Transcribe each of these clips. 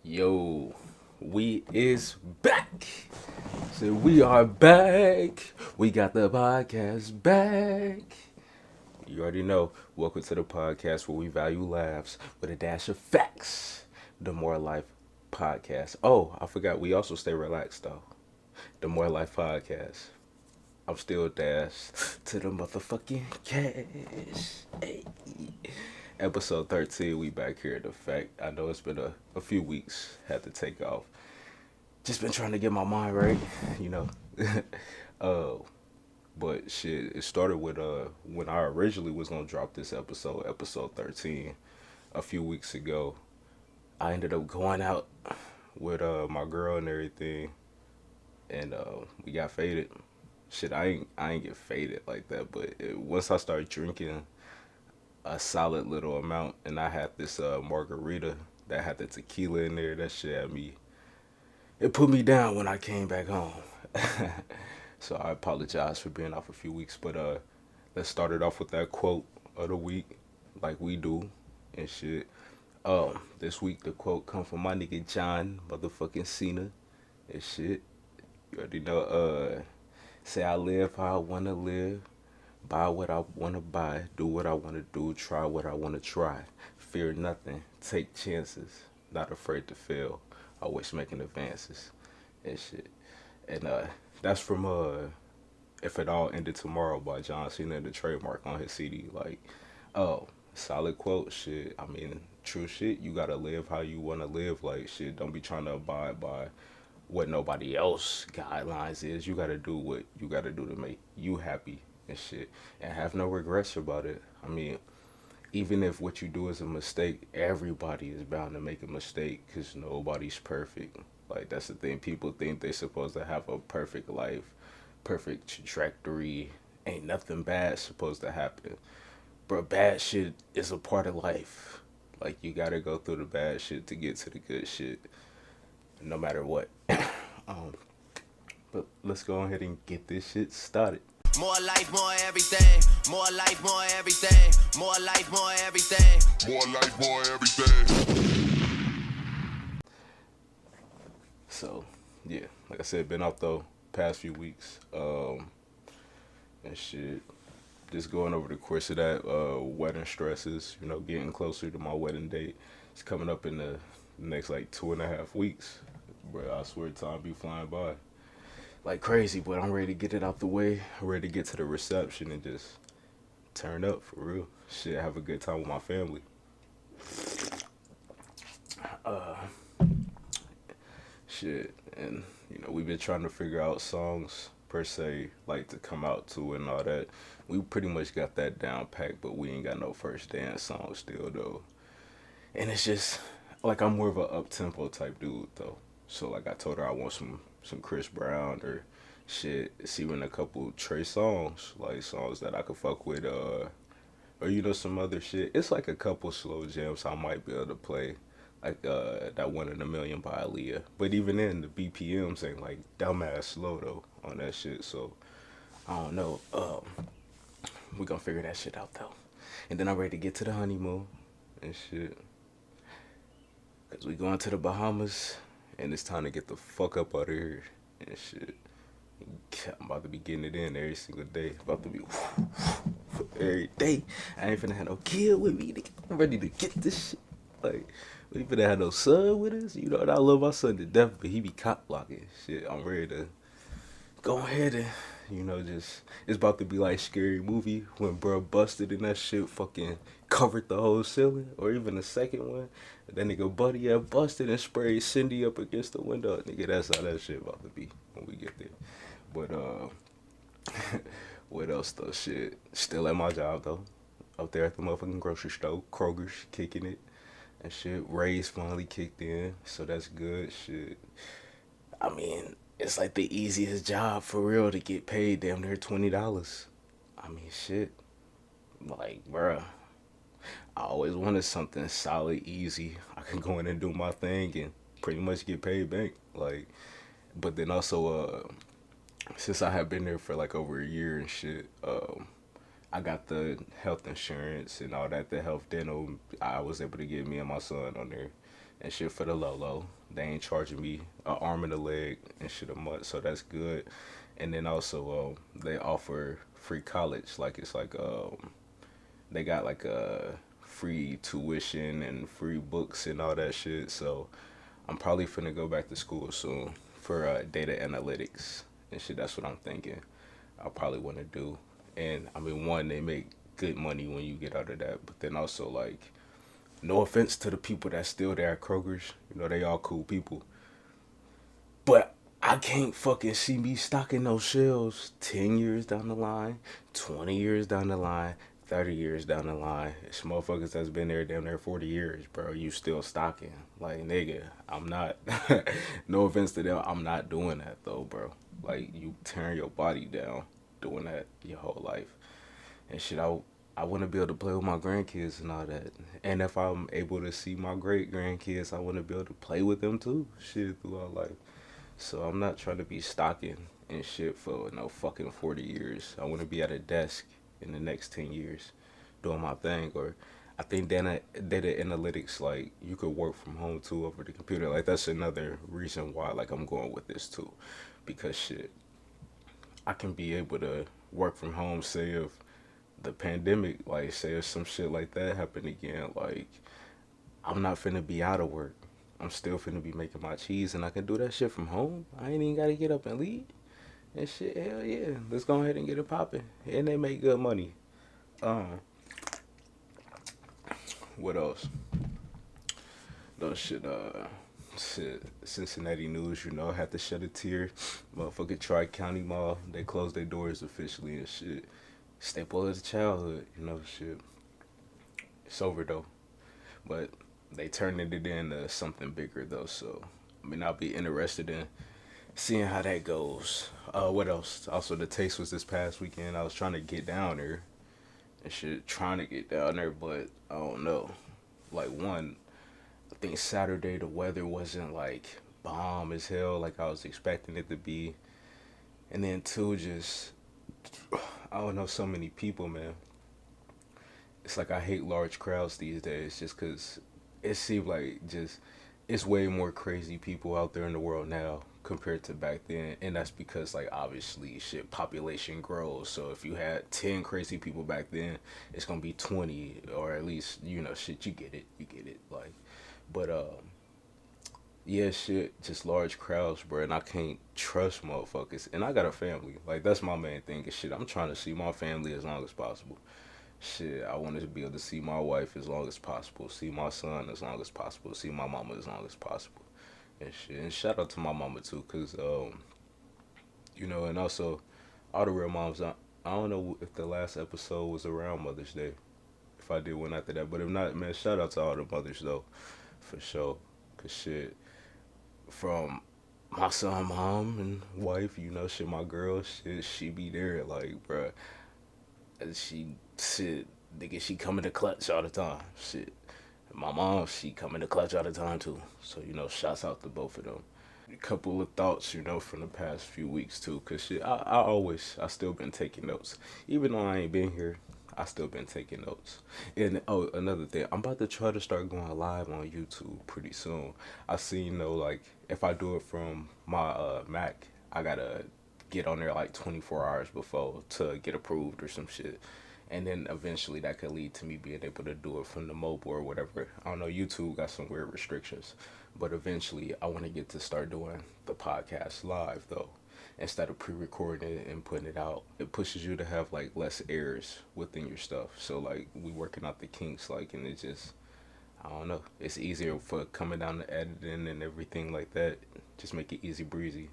Yo, we is back. So we are back. We got the podcast back. You already know. Welcome to the podcast where we value laughs with a dash of facts. The More Life podcast. Oh, I forgot. We also stay relaxed though. The More Life podcast. I'm still dashed to the motherfucking cash. Hey. Episode 13, we back here. The fact, I know it's been a few weeks, had to take off. Just been trying to get my mind right, you know. uh, but shit, it started with when I originally was gonna drop this episode 13, a few weeks ago. I ended up going out with my girl and everything, and we got faded. Shit, I ain't get faded like that, but once I started drinking a solid little amount, and I had this margarita that had the tequila in there. That shit had me. It put me down when I came back home. So I apologize for being off a few weeks, but let's start it off with that quote of the week, like we do, and shit. This week the quote come from my nigga John motherfucking Cena, and shit. You already know. Say I live how I wanna live. Buy what I want to buy, do what I want to do, try what I want to try. Fear nothing, take chances, not afraid to fail, always making advances and shit. And that's from If It All Ended Tomorrow by John Cena, the trademark on his CD. Like, oh, solid quote, shit. I mean, true shit, you gotta live how you wanna live. Like, shit, don't be trying to abide by what nobody else guidelines is. You gotta do what you gotta do to make you happy and shit, and have no regrets about it. I mean, even if what you do is a mistake, everybody is bound to make a mistake because nobody's perfect. Like, that's the thing. People think they're supposed to have a perfect life, perfect trajectory. Ain't nothing bad supposed to happen. But bad shit is a part of life. Like, you gotta go through the bad shit to get to the good shit, no matter what. um, but let's go ahead and get this shit started. More life, more everything. More life, more everything. More life, more everything. More life, more everything. So, yeah, like I said, been off the past few weeks. And shit, just going over the course of that, wedding stresses, getting closer to my wedding date. It's coming up in the next like 2.5 weeks. Bro, I swear time be flying by like crazy, but I'm ready to get it out the way. I'm ready to get to the reception and just turn up for real. Shit, have a good time with my family. Shit, and we've been trying to figure out songs per se, like to come out to and all that. We pretty much got that down packed, but we ain't got no first dance song still though. And it's just like I'm more of a up tempo type dude though. So like I told her I want some Chris Brown or shit. It's even a couple Trey songs, like songs that I could fuck with, or some other shit. It's like a couple slow jams I might be able to play, like that One in a Million by Aaliyah. But even then, the BPMs ain't like dumbass slow though on that shit. So I don't know. We gonna figure that shit out though. And then I'm ready to get to the honeymoon and shit. Cause we going to the Bahamas, and it's time to get the fuck up out of here and shit. I'm about to be getting it in every single day. About to be every day. I ain't finna have no kid with me. I'm ready to get this shit. Like, we ain't finna have no son with us. And I love my son to death, but he be cop blocking. Shit, I'm ready to go ahead and, just, it's about to be like Scary Movie when bro busted and that shit fucking covered the whole ceiling. Or even the second one. And that nigga Buddy had busted and sprayed Cindy up against the window. Nigga, that's how that shit about to be when we get there. But, what else though? Shit. Still at my job though. Up there at the motherfucking grocery store. Kroger's kicking it. And shit. Ray's finally kicked in. So that's good. Shit. I mean, it's like the easiest job for real to get paid damn near $20. I mean, shit. Like, bruh. I always wanted something solid, easy. I can go in and do my thing and pretty much get paid back. Like, but then also, since I have been there for like over a year and shit, I got the health insurance and all that, the health dental. I was able to get me and my son on there. and shit for the low. They ain't charging me an arm and a leg and shit a month, so that's good. And then also they offer free college, like it's like they got like a free tuition and free books and all that shit. So I'm probably finna go back to school soon for data analytics and shit. That's what I'm thinking. I'll probably want to do. And I mean, one, they make good money when you get out of that, but then also like, no offense to the people that's still there at Kroger's, you know, they all cool people, but I can't fucking see me stocking those shelves 10 years down the line, 20 years down the line, 30 years down the line. It's motherfuckers that's been there damn near 40 years, bro. You still stocking. Like, nigga, I'm not. No offense to them. I'm not doing that, though, bro. Like, you tearing your body down doing that your whole life. And shit, I want to be able to play with my grandkids and all that. And if I'm able to see my great grandkids, I want to be able to play with them too. Shit, throughout life. So I'm not trying to be stocking and shit for no fucking 40 years. I want to be at a desk in the next 10 years doing my thing. Or I think data analytics, like, you could work from home too over the computer. Like, that's another reason why, like, I'm going with this too. Because shit, I can be able to work from home, say if the pandemic, like, say if some shit like that happened again, like, I'm not finna be out of work. I'm still finna be making my cheese, and I can do that shit from home. I ain't even gotta get up and leave. And shit, hell yeah. Let's go ahead and get it popping. And they make good money. Um, what else? Those shit, Cincinnati news, you know, had to shed a tear. Motherfucking Tri-County Mall, they closed their doors officially and shit. Staple of the childhood, you know, shit. It's over though. But they turned it into something bigger though, so I mean, I'll be interested in seeing how that goes. What else? Also, the taste was this past weekend. I was trying to get down there and shit, trying to get down there, but I don't know. Like, one, I think Saturday the weather wasn't like bomb as hell like I was expecting it to be, and then two, just I don't know, so many people, man. It's like I hate large crowds these days just because it seems like just it's way more crazy people out there in the world now compared to back then. And that's because, like, obviously shit, population grows. So if you had 10 crazy people back then, it's gonna be 20, or at least, you know, shit, you get it, like. But yeah, shit, just large crowds, bro, and I can't trust motherfuckers. And I got a family, like, that's my main thing. Is shit, I'm trying to see my family as long as possible. Shit, I want to be able to see my wife as long as possible, see my son as long as possible, see my mama as long as possible, and shit. And shout out to my mama too, cause you know, and also all the real moms. I don't know if the last episode was around Mother's Day, if I did one after that, but if not, man, shout out to all the mothers though, for sure. Cause shit, from my son, mom, and wife, you know, shit, my girl, shit, she be there, like, bruh. And she, shit, nigga, she come in the clutch all the time. Shit. My mom, she come in the clutch all the time too. So, you know, shouts out to both of them. A couple of thoughts, you know, from the past few weeks too. Cause shit, I still been taking notes. Even though I ain't been here, I still been taking notes. And oh, another thing, I'm about to try to start going live on YouTube pretty soon. I seen, you know, like, if I do it from my Mac, I gotta get on there like 24 hours before to get approved or some shit. And then eventually that could lead to me being able to do it from the mobile or whatever. I don't know, YouTube got some weird restrictions. But eventually I want to get to start doing the podcast live though. Instead of pre-recording it and putting it out, it pushes you to have like less errors within your stuff. So like we working out the kinks, like, and it just, I don't know, it's easier for coming down to editing and everything like that. Just make it easy breezy.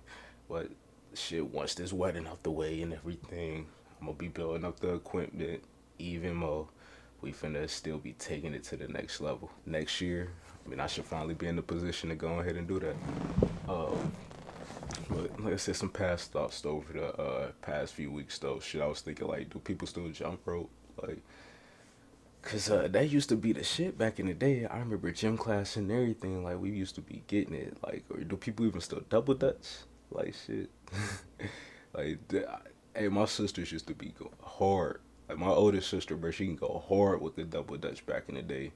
But shit, once this wedding out the way and everything, I'm gonna be building up the equipment even more. We finna still be taking it to the next level. Next year, I mean, I should finally be in the position to go ahead and do that. But like I said, some past thoughts though, over the past few weeks though. Shit, I was thinking, like, do people still jump rope? Like, cause that used to be the shit back in the day. I remember gym class and everything. Like, we used to be getting it. Like, or do people even still double dutch? Like, shit. Like, hey, my sisters used to be go hard. Like, my oldest sister, bro, she can go hard with the double dutch back in the day.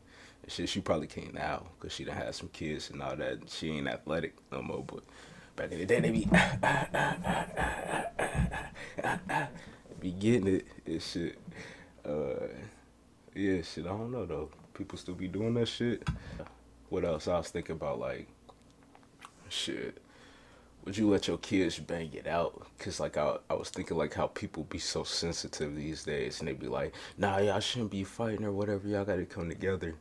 Shit, she probably can't now because she done had some kids and all that. She ain't athletic no more. But back in the day, they be getting it and shit. Uh, yeah, shit. I don't know though. People still be doing that shit. What else? I was thinking about like shit. Would you let your kids bang it out? Cause like I was thinking like how people be so sensitive these days, and they be like, nah, y'all shouldn't be fighting or whatever. Y'all gotta come together.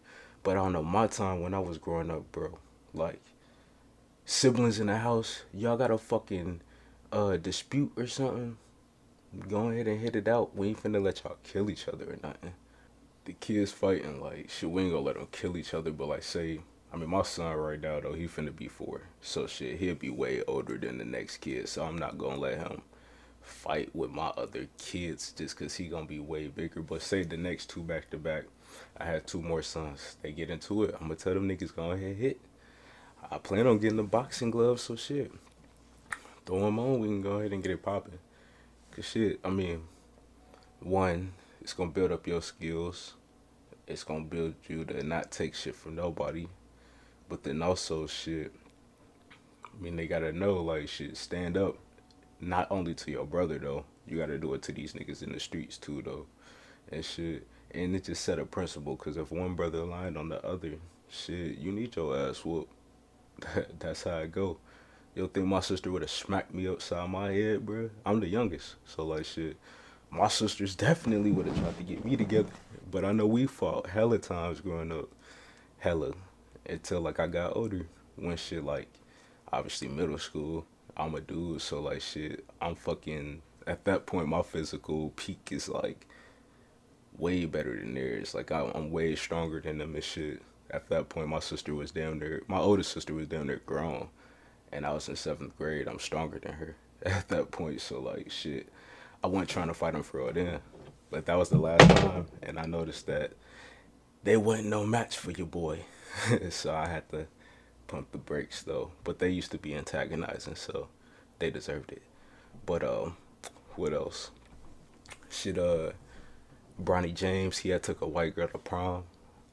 But I don't know. My time when I was growing up, bro, like siblings in the house, y'all got a fucking dispute or something. Go ahead and hit it out. We ain't finna let y'all kill each other or nothing. The kids fighting, like shit, we ain't gonna let them kill each other. But like say, I mean, my son right now though, he finna be 4, so shit, he'll be way older than the next kid. So I'm not gonna let him fight with my other kids just cause he gonna be way bigger. But say the next 2 back to back, I had 2 more sons. They get into it. I'm gonna tell them niggas go ahead and hit. I plan on getting the boxing gloves, so shit, throw them on. We can go ahead and get it popping. Cause shit, I mean, one, it's gonna build up your skills. It's gonna build you to not take shit from nobody. But then also shit, I mean they gotta know like shit, stand up not only to your brother though. You gotta do it to these niggas in the streets too though. And shit. And it just set a principle cause if one brother lied on the other, shit, you need your ass whooped. That's how it go. Yo think my sister would have smacked me upside my head, bro? I'm the youngest. So like shit. My sisters definitely would have tried to get me together. But I know we fought hella times growing up. Hella. Until like I got older. When shit like obviously middle school, I'm a dude, so like shit, I'm fucking at that point my physical peak is like way better than theirs. Like I'm way stronger than them and shit. At that point my sister was down there, my oldest sister was down there grown, and I was in 7th grade. I'm stronger than her at that point, so like shit, I wasn't trying to fight them for all then. But that was the last time, and I noticed that they wasn't no match for your boy. So I had to pump the brakes though. But they used to be antagonizing, so they deserved it. But what else? Shit, Bronny James, he had took a white girl to prom.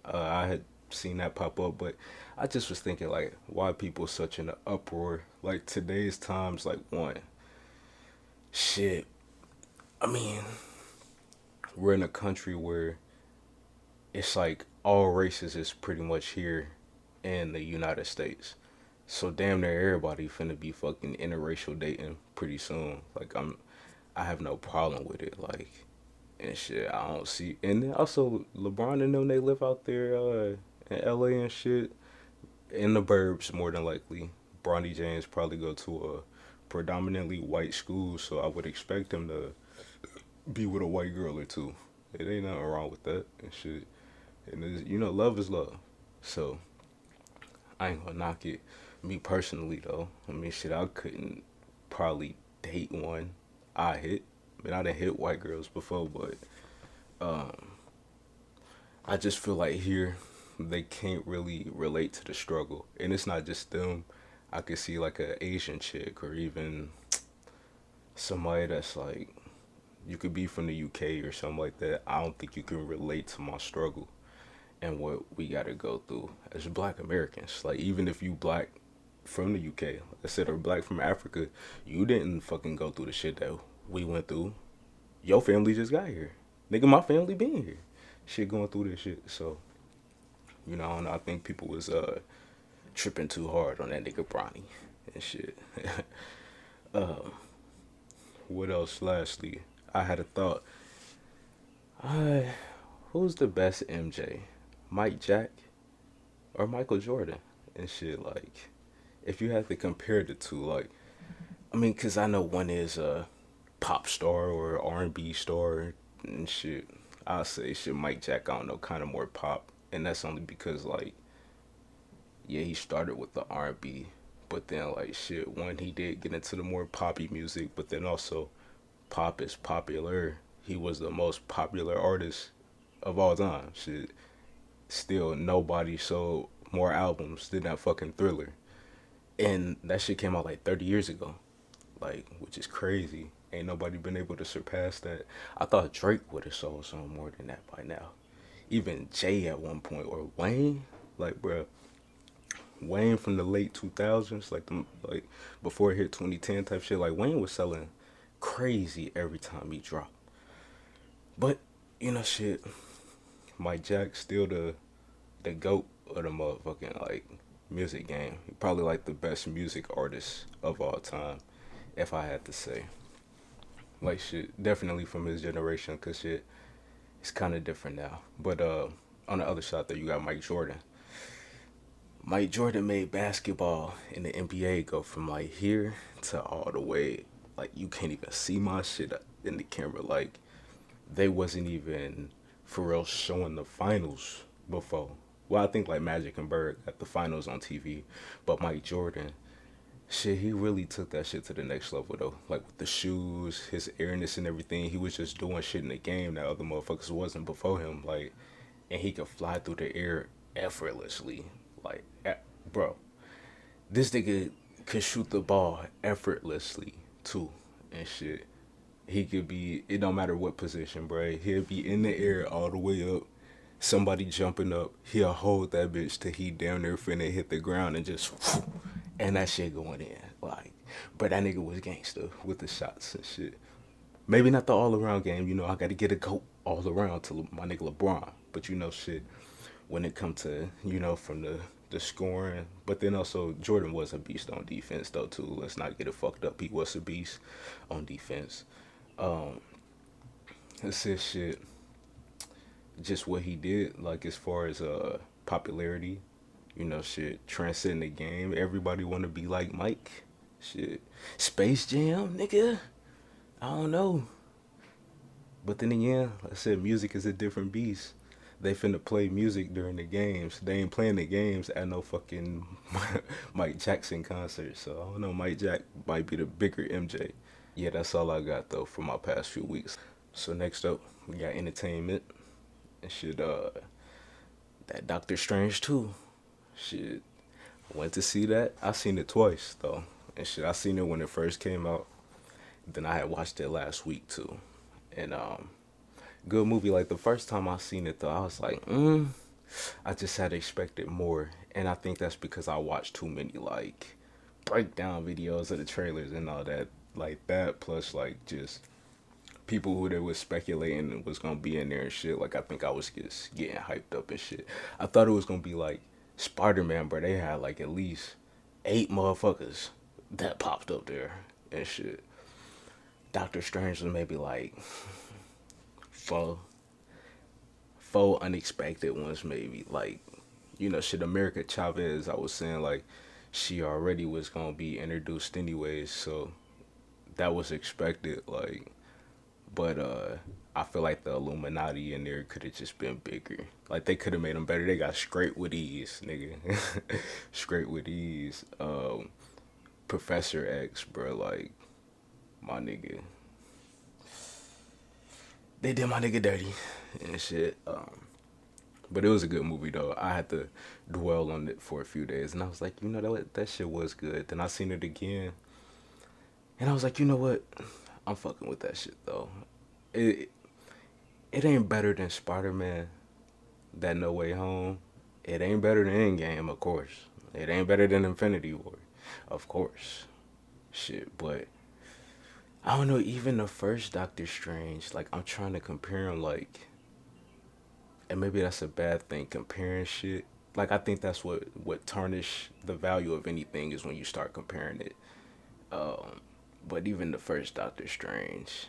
I had seen that pop up, but I just was thinking like, why people such in an uproar? Like today's times, like one, shit. I mean, we're in a country where it's like all races is pretty much here in the United States. So damn near everybody finna be fucking interracial dating pretty soon. Like I have no problem with it. Like and shit, I don't see. And then also LeBron and them, they live out there in LA and shit, in the burbs more than likely. Bronny James probably go to a predominantly white school, so I would expect him to be with a white girl or two. It ain't nothing wrong with that and shit. And you know, love is love. So I ain't gonna knock it. Me personally though, I mean shit, I couldn't probably date one I hit. I mean I done hit white girls before, but I just feel like here they can't really relate to the struggle. And it's not just them. I could see like a Asian chick or even somebody that's like, you could be from the UK or something like that. I don't think you can relate to my struggle and what we gotta go through as black Americans. Like even if you black from the UK, like I said, or black from Africa, you didn't fucking go through the shit that we went through. Your family just got here. Nigga, my family been here. Shit going through this shit. So, you know, I don't know, I think people was tripping too hard on that nigga Bronny and shit. What else lastly? I had a thought. Who's the best MJ? Mike Jack or Michael Jordan and shit? Like, if you had to compare the two, like, I mean, cause I know one is a pop star or R&B star and shit. I'll say shit, Mike Jack, I don't know, kind of more pop, and that's only because like, yeah, he started with the R&B, but then like shit, one, he did get into the more poppy music, but then also pop is popular. He was the most popular artist of all time. Shit, still nobody sold more albums than that fucking Thriller, and that shit came out like 30 years ago, like, which is crazy. Ain't nobody been able to surpass that. I thought Drake would have sold some more than that by now. even Jay at one point, or Wayne, like, bruh, Wayne from the late 2000s, like before it hit 2010 type shit. Like Wayne was selling crazy every time he dropped. But shit, Mike Jack still the goat of the motherfucking like music game. He probably like the best music artist of all time, if I had to say. Like shit, definitely from his generation, cause shit, it's kind of different now. But on the other side there, you got Mike Jordan. Mike Jordan made basketball in the NBA go from like here to all the way, like you can't even see my shit in the camera. Like they wasn't even for real showing the finals before. Well, I think like Magic and Bird got the finals on TV, but Mike Jordan, shit, he really took that shit to the next level though. Like with the shoes, his airness and everything, he was just doing shit in the game that other motherfuckers wasn't before him. Like, and he could fly through the air effortlessly. Like, bro, this nigga could shoot the ball effortlessly too, and shit. He could be, it don't matter what position, bro. He'll be in the air all the way up. Somebody jumping up, he'll hold that bitch till he down there finna hit the ground and just, and that shit going in. Like, but that nigga was gangster with the shots and shit. Maybe not the all around game, I gotta get a goat all around to my nigga LeBron. But shit, when it come to, from the scoring, but then also Jordan was a beast on defense though too. Let's not get it fucked up. He was a beast on defense. Um, that's his shit. Just what he did, like as far as popularity, shit, transcend the game. Everybody want to be like Mike. Shit, Space Jam, nigga. I don't know, but then again, like I said, music is a different beast. They finna play music during the games. They ain't playing the games at no fucking Mike Jackson concert. So I don't know. Mike Jack might be the bigger MJ. Yeah, that's all I got though for my past few weeks. So next up, we got entertainment and shit. That Doctor Strange too. Shit, went to see that. I seen it twice though, and shit. I seen it when it first came out. Then I had watched it last week too, and good movie. Like the first time I seen it though, I was like, I just had expected more, and I think that's because I watched too many like breakdown videos of the trailers and all that, like that. Plus like just people who they was speculating was gonna be in there and shit. Like I think I was just getting hyped up and shit. I thought it was gonna be like Spider-Man, but they had like at least 8 motherfuckers that popped up there and shit. Doctor Strange was maybe like four unexpected ones maybe. Like, shit, America Chavez, I was saying like she already was gonna be introduced anyways, so that was expected, like, but I feel like the Illuminati in there could have just been bigger. Like they could have made them better. They got straight with ease, nigga. Straight with ease. Professor X, bro, like my nigga. They did my nigga dirty and shit. But it was a good movie though. I had to dwell on it for a few days, and I was like, that shit was good. Then I seen it again, and I was like, you know what? I'm fucking with that shit though. It it ain't better than Spider-Man, that No Way Home. It ain't better than Endgame, of course. It ain't better than Infinity War, of course. Shit, but I don't know. Even the first Doctor Strange, like I'm trying to compare him, like, and maybe that's a bad thing, comparing shit. Like I think that's what tarnish the value of anything is when you start comparing it. Um, but even the first Doctor Strange,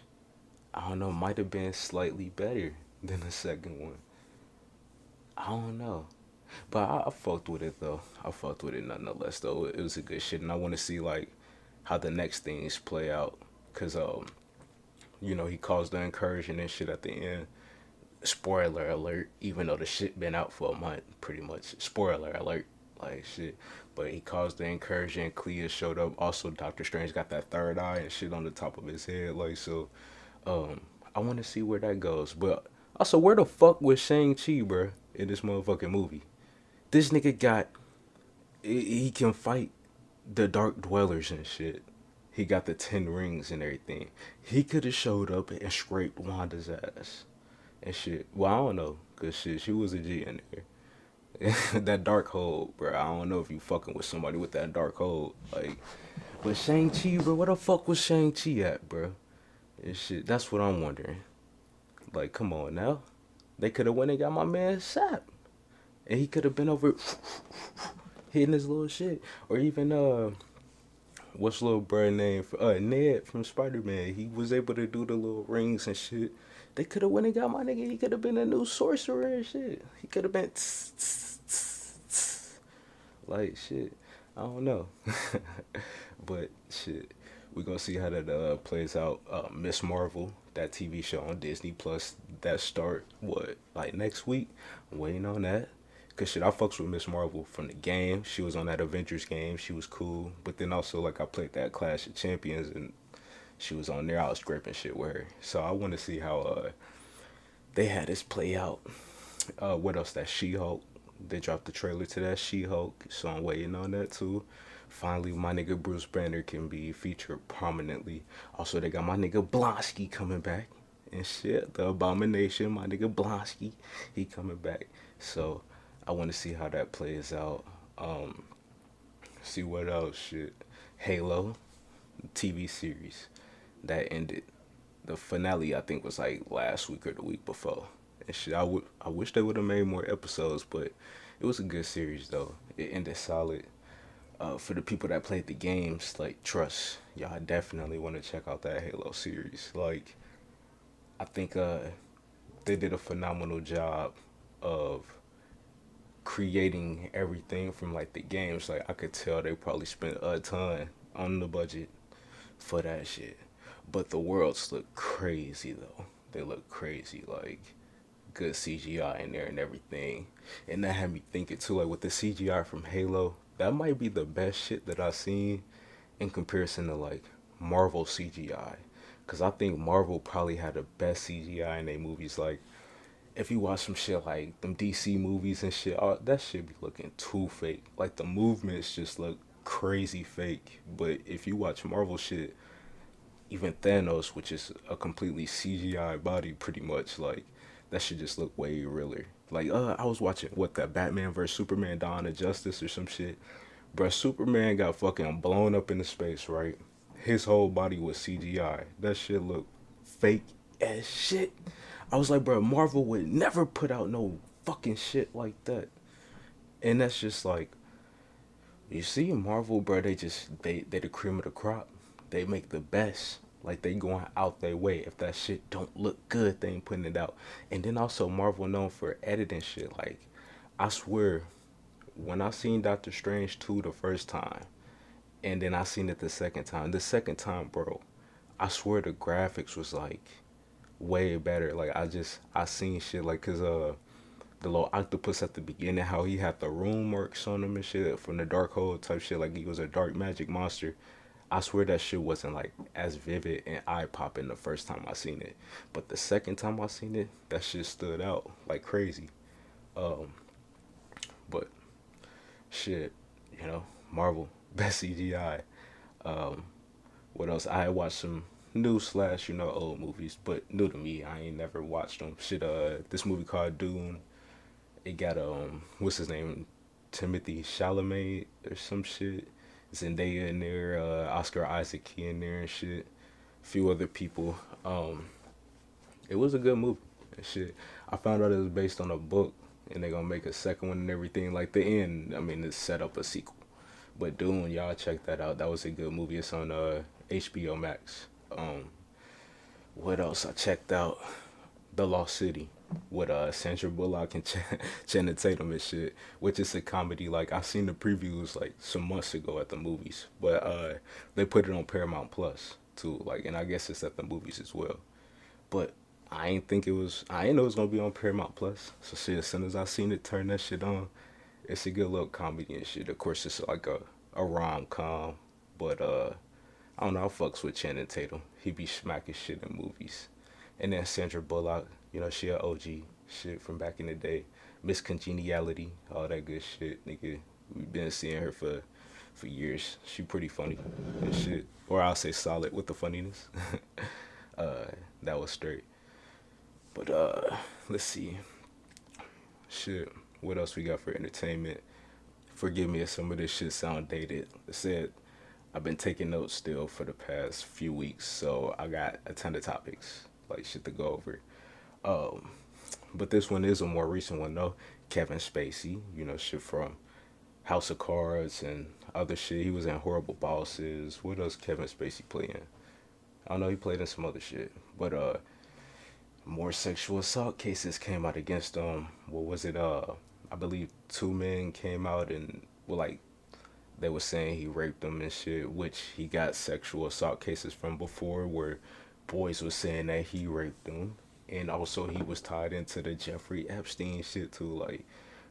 I don't know, might have been slightly better than the second one. I don't know. But I fucked with it though. I fucked with it nonetheless though. It was a good shit, and I want to see like how the next things play out. Cause he caused the incursion and shit at the end. Spoiler alert. Even though the shit been out for a month, pretty much. Spoiler alert. Like shit. But he caused the incursion. Clea showed up. Also, Doctor Strange got that third eye and shit on the top of his head. Like so. I want to see where that goes. But also, where the fuck was Shang-Chi, bruh, in this motherfucking movie? This nigga got, he can fight the Dark Dwellers and shit. He got the 10 rings and everything. He could have showed up and scraped Wanda's ass. and shit. Well, I don't know, cause shit, she was a G in there. That dark hole, bro. I don't know if you fucking with somebody with that dark hole, like. But Shang-Chi, bro, where the fuck was Shang-Chi at, bro? And shit, that's what I'm wondering. Like, come on now. They could have went and got my man Sap. And he could have been over hitting his little shit. Or even, what's little bro name? Ned from Spider-Man. He was able to do the little rings and shit. They could have went and got my nigga. He could have been a new sorcerer and shit. He could have been like shit. I don't know. But shit, we gonna see how that plays out. Miss Marvel, that TV show on Disney Plus, that start what, like next week. I'm waiting on that. Cause shit, I fucks with Miss Marvel from the game. She was on that Avengers game. She was cool. But then also like I played that Clash of Champions and she was on there. I was scraping shit with her. So I want to see how they had this play out. What else? That She-Hulk. They dropped the trailer to that She-Hulk, so I'm waiting on that too. Finally, my nigga Bruce Banner can be featured prominently. Also, they got my nigga Blonsky coming back and shit. The Abomination, my nigga Blonsky, he coming back. So I want to see how that plays out. See what else shit. Halo, TV series that ended. The finale I think was like last week or the week before. And shit, I wish they would have made more episodes, but it was a good series though. It ended solid. For the people that played the games, like trust, y'all definitely want to check out that Halo series. Like, I think they did a phenomenal job of creating everything from like the games. Like I could tell they probably spent a ton on the budget for that shit. But the worlds look crazy though. They look crazy, like good CGI in there and everything. And that had me thinking too, like with the CGI from Halo, that might be the best shit that I've seen in comparison to like Marvel CGI. Cause I think Marvel probably had the best CGI in their movies. Like if you watch some shit like them DC movies and shit, that shit be looking too fake. Like the movements just look crazy fake. But if you watch Marvel shit, even Thanos, which is a completely CGI body, pretty much like that should just look way realer. Like I was watching what that Batman vs Superman Dawn of Justice or some shit. Bruh, Superman got fucking blown up into space, right? His whole body was CGI. That shit looked fake as shit. I was like, bro, Marvel would never put out no fucking shit like that. And that's just like, you see in Marvel, bro, they the cream of the crop. They make the best. Like they going out their way. If that shit don't look good, they ain't putting it out. And then also Marvel known for editing shit. Like I swear, when I seen Doctor Strange 2 the first time, and then I seen it the second time. The second time, bro, I swear the graphics was like way better. Like I seen shit like cause the little octopus at the beginning, how he had the rune marks on him and shit from the dark hole type shit, like he was a dark magic monster. I swear that shit wasn't like as vivid and eye popping the first time I seen it, but the second time I seen it, that shit stood out like crazy. Um, but shit, Marvel best CGI. Um, what else? I watched some new slash old movies, but new to me. I ain't never watched them. Shit, this movie called Dune. It got what's his name, Timothy Chalamet or some shit. Zendaya in there, Oscar Isaac in there and shit. A few other people. It was a good movie and shit. I found out it was based on a book, and they're gonna make a second one and everything. Like the end, I mean, it's set up a sequel. But Dune, y'all check that out. That was a good movie. It's on HBO Max. What else I checked out? The Lost City with Sandra Bullock and Channing Tatum and shit, which is a comedy. Like I seen the previews like some months ago at the movies, but they put it on Paramount Plus too. Like, and I guess it's at the movies as well. But I ain't think it was. I ain't know it was gonna be on Paramount Plus. So shit, as soon as I seen it, turn that shit on. It's a good little comedy and shit. Of course, it's like a rom com, but I don't know. I fucks with Channing Tatum. He be smacking shit in movies. And then Sandra Bullock, she a OG shit from back in the day. Miss Congeniality, all that good shit, nigga. We've been seeing her for years. She pretty funny and shit. Or I'll say solid with the funniness. That was straight. But let's see. Shit. What else we got for entertainment? Forgive me if some of this shit sound dated. I said I've been taking notes still for the past few weeks, so I got a ton of topics like shit to go over. Um, but this one is a more recent one though. Kevin Spacey, shit from House of Cards and other shit. He was in Horrible Bosses. What else Kevin Spacey play in? I don't know. He played in some other shit, but more sexual assault cases came out against him. What was it? I believe two men came out and well, like they were saying he raped them and shit, which he got sexual assault cases from before, where boys were saying that he raped them, and also he was tied into the Jeffrey Epstein shit too. Like,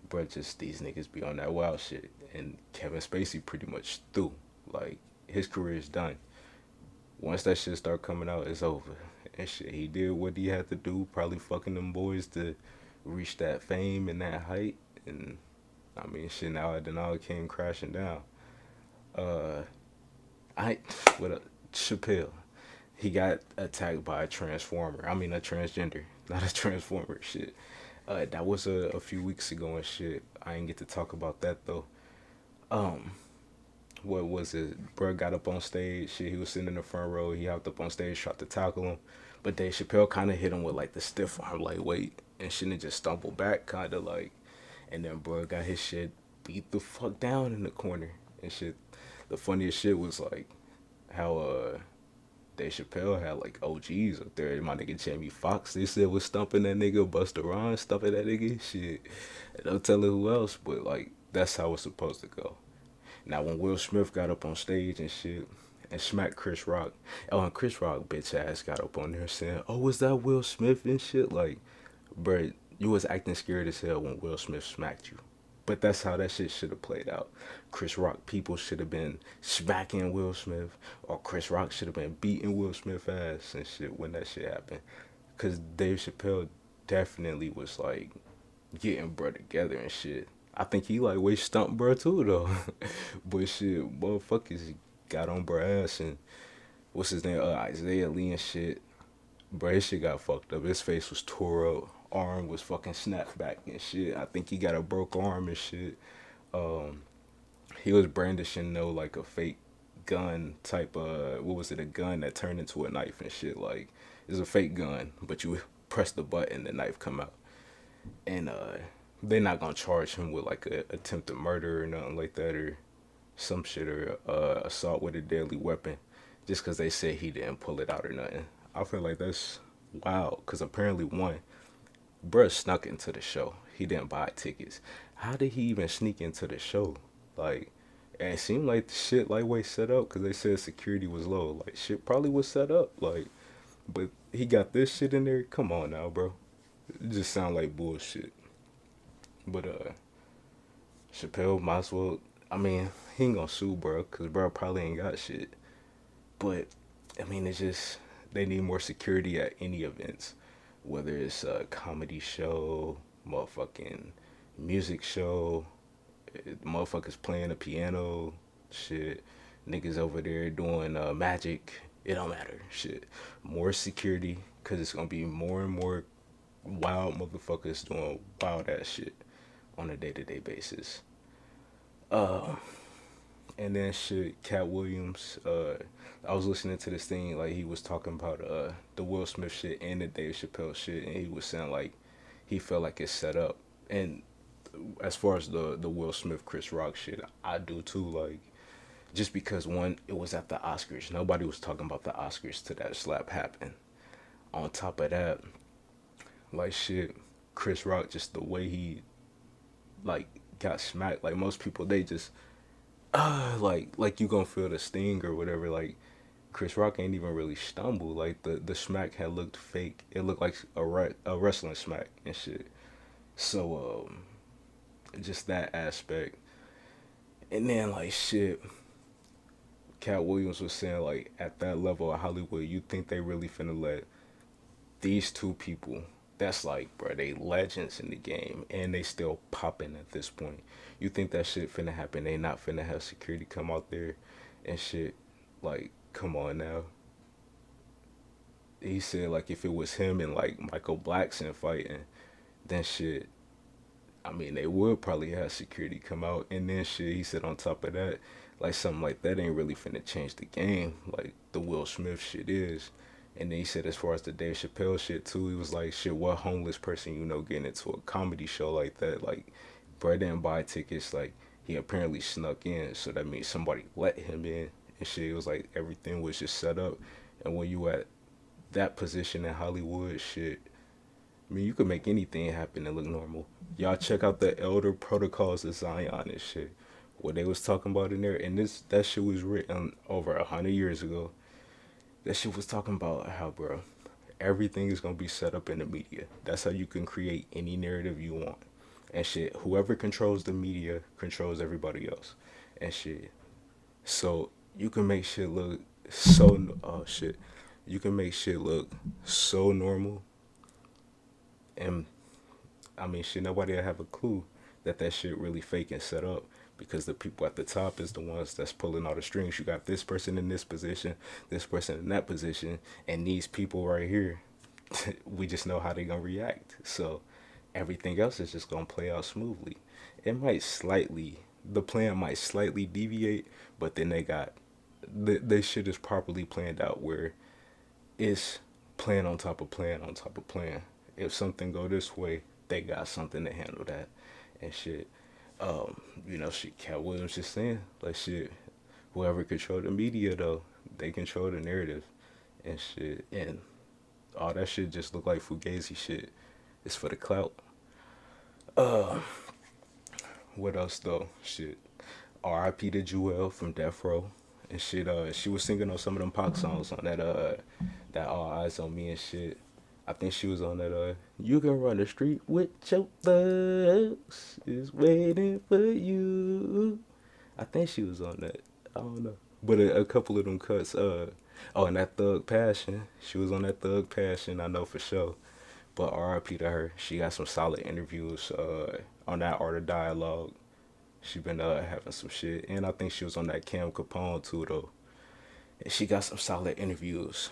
bro, just these niggas be on that wild shit, and Kevin Spacey pretty much through. Like, his career is done. Once that shit start coming out, it's over. And shit, he did what he had to do, probably fucking them boys to reach that fame and that height. And I mean, shit, now it all came crashing down. Uh, I what a Chappelle. He got attacked by a transformer. I mean, a transgender, not a transformer. Shit. That was a few weeks ago and shit. I didn't get to talk about that though. Um, what was it? Bro got up on stage. Shit, he was sitting in the front row. He hopped up on stage, tried to tackle him, but Dave Chappelle kind of hit him with like the stiff arm, like wait, and shit, and just stumbled back, kind of like, and then bro got his shit beat the fuck down in the corner and shit. The funniest shit was like how Dave Chappelle had like OGs up there. My nigga Jamie Foxx, they said was stumping that nigga. Busta Rhymes stumping that nigga. Shit, and I'm telling who else, but like that's how it's supposed to go. Now when Will Smith got up on stage and shit and smacked Chris Rock, oh and Chris Rock bitch ass got up on there saying, "Oh, was that Will Smith and shit?" Like, bruh, you was acting scared as hell when Will Smith smacked you. But that's how that shit should have played out. Chris Rock people should have been smacking Will Smith, or Chris Rock should have been beating Will Smith ass and shit when that shit happened. Cause Dave Chappelle definitely was like getting bro together and shit. I think he like way stumped bro too though. But shit, motherfuckers got on bro ass and what's his name? Isaiah Lee and shit. Bro, his shit got fucked up. His face was tore up. Arm was fucking snapped back and shit. I think he got a broke arm and shit. Um, he was brandishing though like a fake gun type what was it, a gun that turned into a knife and shit. Like it's a fake gun, but you press the button, the knife come out. And they're not gonna charge him with like a attempted murder or nothing like that or some shit or assault with a deadly weapon just because they said he didn't pull it out or nothing. I feel like that's wild because apparently one, bruh snuck into the show. He didn't buy tickets. How did he even sneak into the show? Like, and it seemed like the shit like way set up because they said security was low. Like shit probably was set up. Like, but he got this shit in there. Come on now, bro. It just sound like bullshit. But Chappelle might as well. I mean, he ain't gonna sue, bro, cause bro probably ain't got shit. But I mean, it's just they need more security at any events, whether it's a comedy show, motherfucking music show, motherfuckers playing the piano, shit, niggas over there doing magic. It don't matter, shit. More security, cause it's gonna be more and more wild motherfuckers doing wild ass shit on a day to day basis. Uh, and then shit, Cat Williams. I was listening to this thing like he was talking about the Will Smith shit and the Dave Chappelle shit, and he was saying like he felt like it's set up. And as far as the Will Smith Chris Rock shit, I do too. Like just because one, it was at the Oscars, nobody was talking about the Oscars till that slap happened. On top of that, like shit, Chris Rock just the way he like got smacked. Like most people, they just like you gonna feel the sting or whatever. Like Chris Rock ain't even really stumble. Like the smack had looked fake. It looked like a wrestling smack and shit. So just that aspect. And then like shit, Cat Williams was saying like at that level of Hollywood, you think they really finna let these two people that's like, bro, they legends in the game and they still popping at this point. You think that shit finna happen? They not finna have security come out there and shit. Like, come on now. he said like if it was him and like Michael Blackson fighting, then shit, I mean, they would probably have security come out, and then shit. He said on top of that, like something like that ain't really finna change the game, like the Will Smith shit is. And then he said as far as the Dave Chappelle shit too, he was like, shit, what homeless person you know getting into a comedy show like that? Like, bro didn't buy tickets. Like he apparently snuck in, so that means somebody let him in and shit. It was like everything was just set up, and when you at that position in Hollywood, shit, I mean, you could make anything happen and look normal. Y'all check out the Elder Protocols of Zion and shit. What they was talking about in there, and this that shit was written over 100 years ago. That shit was talking about how, bro, everything is gonna be set up in the media. That's how you can create any narrative you want. And shit, whoever controls the media controls everybody else. And shit, so you can make shit look so shit. You can make shit look so normal, and I mean, shit, nobody will have a clue that that shit really fake and set up because the people at the top is the ones that's pulling all the strings. You got this person in this position, this person in that position, and these people right here, we just know how they gonna react. So everything else is just gonna play out smoothly. It might slightly, the plan might slightly deviate, but then they got, the shit is properly planned out where it's plan on top of plan on top of plan. If something go this way, they got something to handle that and shit. Shit, Cat Williams just saying, like shit, whoever control the media though, they control the narrative and shit. And all that shit just look like Fugazi shit. It's for the clout. Uh, what else though? Shit. R.I.P. to Jewel from Death Row and shit. She was singing on some of them pop songs on that All Eyes on Me and shit. I think she was on that You Can Run the Street with Your Thugs is waiting for you. I think she was on that. I don't know. But a couple of them cuts, and that Thug Passion. She was on that Thug Passion, I know for sure. But RIP to her. She got some solid interviews on that Art of Dialogue. She been having some shit. And I think she was on that Cam Capone too though. And she got some solid interviews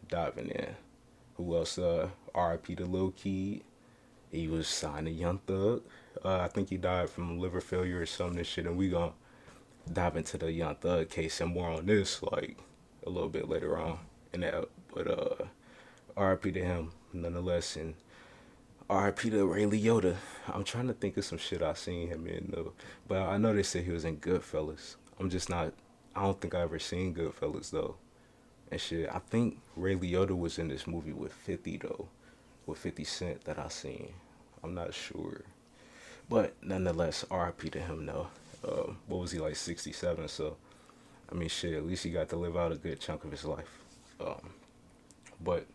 diving in. Who else? RIP to Lil Key. He was signed to Young Thug. I think he died from liver failure or something and shit. And we gonna dive into the Young Thug case and more on this like a little bit later on in that. But RIP to him nonetheless. And RIP to Ray Liotta. I'm trying to think of some shit I seen him in though. But I know they said he was in Goodfellas. I'm just not. I don't think I ever seen Goodfellas though. And shit, I think Ray Liotta was in this movie with 50 though, with 50 Cent that I seen. I'm not sure, but nonetheless, R.I.P. to him though. What was he like 67? So, I mean, shit. At least he got to live out a good chunk of his life. But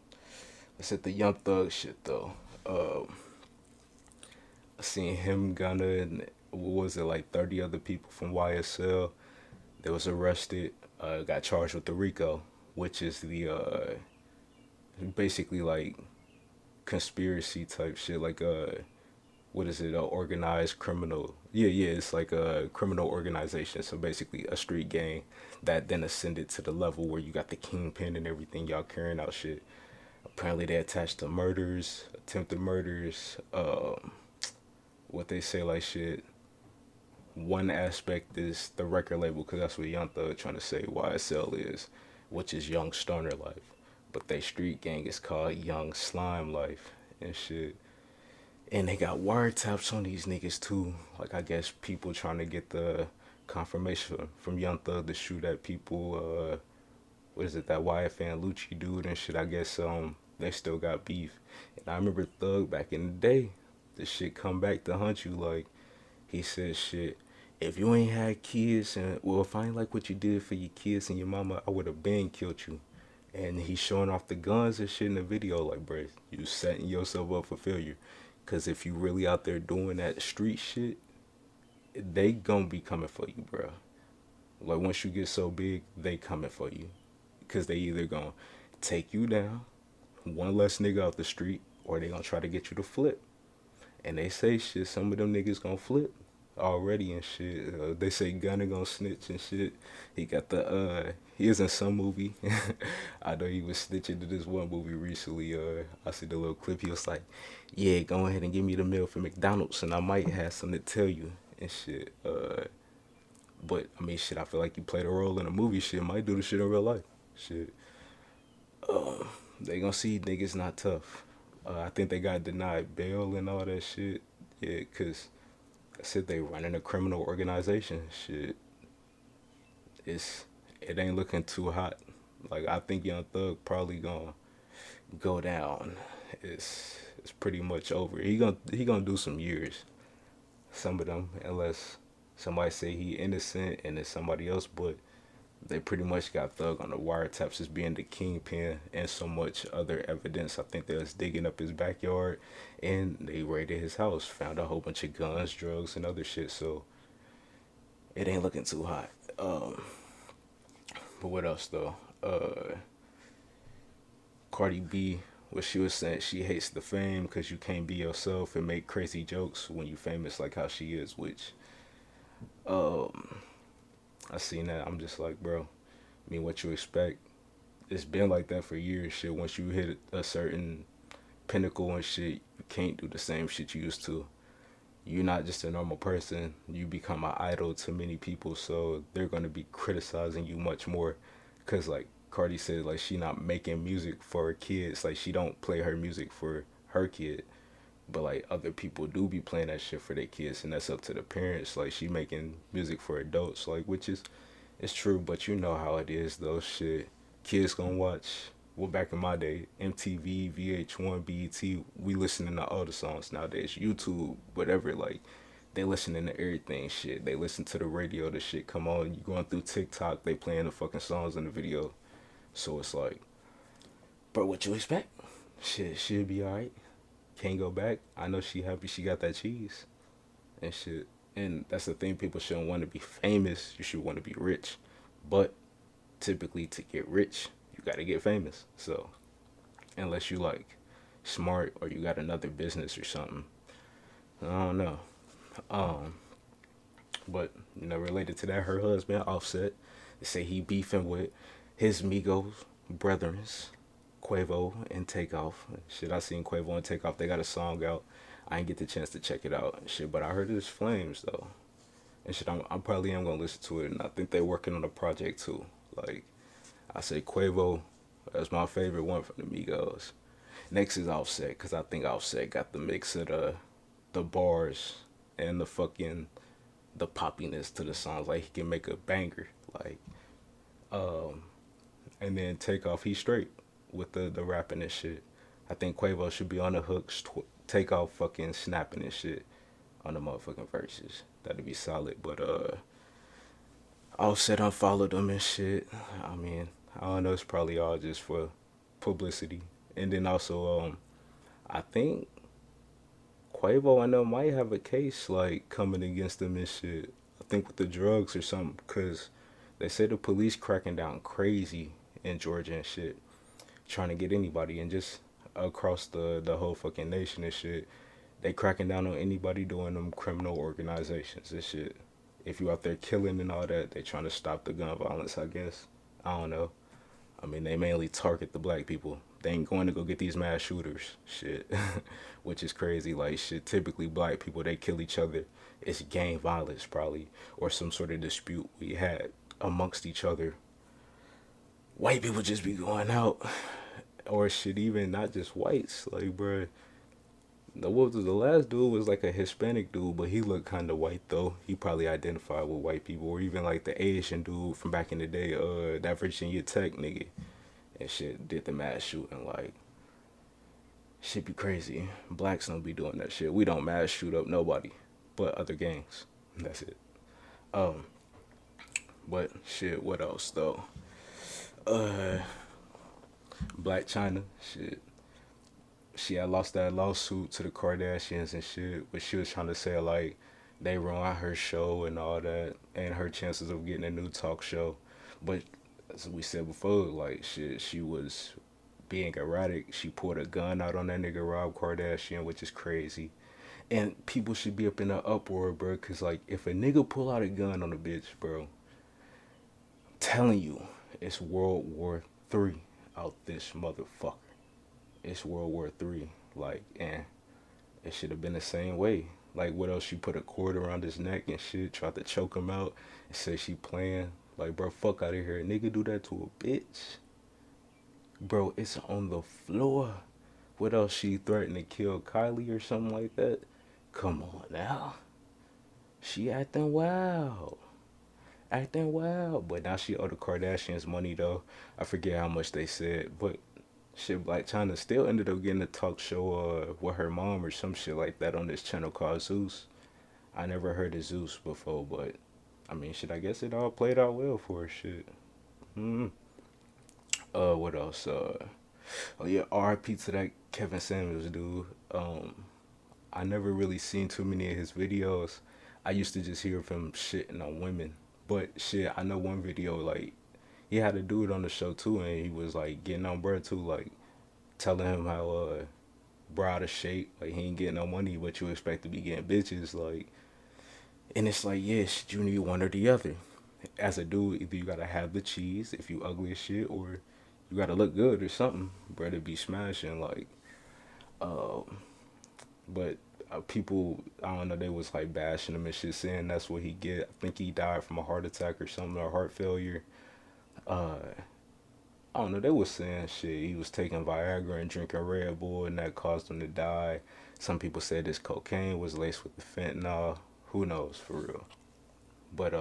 let's hit the Young Thug shit though. I seen him, Gunna, and what was it like 30 other people from YSL. They was arrested. Got charged with the RICO, which is the basically like conspiracy type shit, like what is it, a organized criminal, yeah, it's like a criminal organization, so basically a street gang that then ascended to the level where you got the kingpin and everything, y'all carrying out shit. Apparently they attached to murders, attempted murders, what they say like shit. One aspect is the record label, because that's what Young Thug trying to say YSL is, which is Young Stoner Life. But they street gang is called Young Slime Life and shit. And they got wiretaps on these niggas too. Like, I guess people trying to get the confirmation from Young Thug to shoot at people. What is it, that YFN Lucci dude and shit. I guess they still got beef. And I remember Thug back in the day, the shit come back to hunt you. Like, he said shit, if you ain't had kids, and well, if I ain't like what you did for your kids and your mama, I would have been killed you. And he's showing off the guns and shit in the video. Like, bruh, you setting yourself up for failure. Because if you really out there doing that street shit, they gonna be coming for you, bruh. Like, once you get so big, they coming for you. Because they either gonna take you down, one less nigga out the street, or they gonna try to get you to flip. And they say shit, some of them niggas gonna flip. already and shit. They say Gunna gonna snitch and shit. He got he was in some movie. I know he was snitching to this one movie recently. I see the little clip. He was like, "Yeah, go ahead and give me the meal for McDonald's, and I might have something to tell you and shit." But I mean, shit. I feel like you played a role in a movie. Shit, might do the shit in real life. Shit. They gonna see niggas not tough. I think they got denied bail and all that shit. Yeah, cause I said they running a criminal organization. Shit, it ain't looking too hot. Like I think Young Thug probably gonna go down. It's pretty much over. He gonna do some years. Some of them, unless somebody say he innocent and it's somebody else, but they pretty much got Thug on the wiretaps as being the kingpin and so much other evidence. I think they was digging up his backyard and they raided his house, found a whole bunch of guns, drugs, and other shit. So it ain't looking too hot. But what else though? Cardi B, what she was saying, she hates the fame because you can't be yourself and make crazy jokes when you famous like how she is, which um I seen that. I'm just like, bro, I mean, what you expect? It's been like that for years. Shit, once you hit a certain pinnacle and shit, you can't do the same shit you used to. You're not just a normal person. You become an idol to many people, so they're gonna be criticizing you much more. Cause like Cardi said, like she not making music for her kids. Like she don't play her music for her kid, but like other people do be playing that shit for their kids, and that's up to the parents. Like she making music for adults, like which is it's true, but you know how it is though. Shit, kids gonna watch. Well, back in my day, MTV, VH1, BET, we listening to all the songs nowadays. YouTube, whatever, like they listening to everything. Shit, they listen to the radio. The shit come on. You going through TikTok, they playing the fucking songs in the video. So it's like, bro, what you expect? Shit, she'll be alright. Can't go back. I know she happy she got that cheese and shit. And that's the thing. People shouldn't want to be famous. You should want to be rich. But typically, to get rich, you got to get famous. So unless you like smart or you got another business or something, I don't know. Um, but you know, related to that, her husband Offset, they say he beefing with his Migos brethrens, Quavo and Takeoff. Shit, I seen Quavo and Takeoff. They got a song out. I ain't get the chance to check it out. Shit, but I heard it's flames though. And shit, I probably am gonna listen to it. And I think they working on a project too. Like I say, Quavo, that's my favorite one from the Migos. Next is Offset, because I think Offset got the mix of the bars and the fucking the poppiness to the songs. Like he can make a banger. Like um and then Takeoff, he straight with the rapping and shit. I think Quavo should be on the hooks. Takeoff fucking snapping and shit on the motherfucking verses. That'd be solid. But Offset unfollowed them and shit. I mean, I don't know. It's probably all just for publicity. And then also, I think Quavo and them might have a case like coming against them and shit. I think with the drugs or something, cause they say the police cracking down crazy in Georgia and shit, trying to get anybody and just across the whole fucking nation and shit. They cracking down on anybody doing them criminal organizations and shit. If you out there killing and all that, they trying to stop the gun violence, I guess. I don't know. I mean, they mainly target the black people. They ain't going to go get these mass shooters, shit, which is crazy. Like, shit, typically black people, they kill each other. It's gang violence, probably, or some sort of dispute we had amongst each other. White people just be going out, or shit, even not just whites. Like, bruh, what was the last dude was like a Hispanic dude, but he looked kind of white though. He probably identified with white people, or even like the Asian dude from back in the day, that Virginia Tech nigga and shit did the mass shooting. Like, shit be crazy. Blacks don't be doing that shit. We don't mass shoot up nobody, but other gangs. That's it. Um, but shit, what else though? Uh, Black China, shit. She had lost that lawsuit to the Kardashians and shit, but she was trying to say like they ruined her show and all that, and her chances of getting a new talk show. But as we said before, like shit, she was being erratic. She pulled a gun out on that nigga Rob Kardashian, which is crazy. And people should be up in an uproar, bro. Cause like, if a nigga pull out a gun on a bitch, bro, I'm telling you, it's World War III out this motherfucker. It's World War III. Like, and it should have been the same way. Like, what else? She put a cord around his neck and shit, tried to choke him out, and said she playing. Like, bro, fuck out of here. Nigga do that to a bitch. Bro, it's on the floor. What else? She threatened to kill Kylie or something like that? Come on now. She acting wild. Acting wild. But now she owe the Kardashians money, though. I forget how much they said. But shit, Black China still ended up getting a talk show with her mom or some shit like that on this channel called Zeus. I never heard of Zeus before, but I mean, shit, I guess it all played out well for her, shit. Mm. What else? Oh yeah, R.I.P. to that Kevin Samuels dude. I never really seen too many of his videos. I used to just hear of him shitting on women, but shit, I know one video like he had a dude on the show too, and he was like getting on bruh too, like telling him how bro out of shape, like he ain't getting no money, but you expect to be getting bitches, like, and it's like, yeah, shit, you need one or the other. As a dude, either you gotta have the cheese if you ugly as shit, or you gotta look good or something, bro, to be smashing, like, uh, but people, I don't know, they was like bashing him and shit, saying that's what he get. I think he died from a heart attack or something, or heart failure. Uh, I don't know. They was saying shit. He was taking Viagra and drinking Red Bull, and that caused him to die. Some people said this cocaine was laced with the fentanyl. Who knows for real? But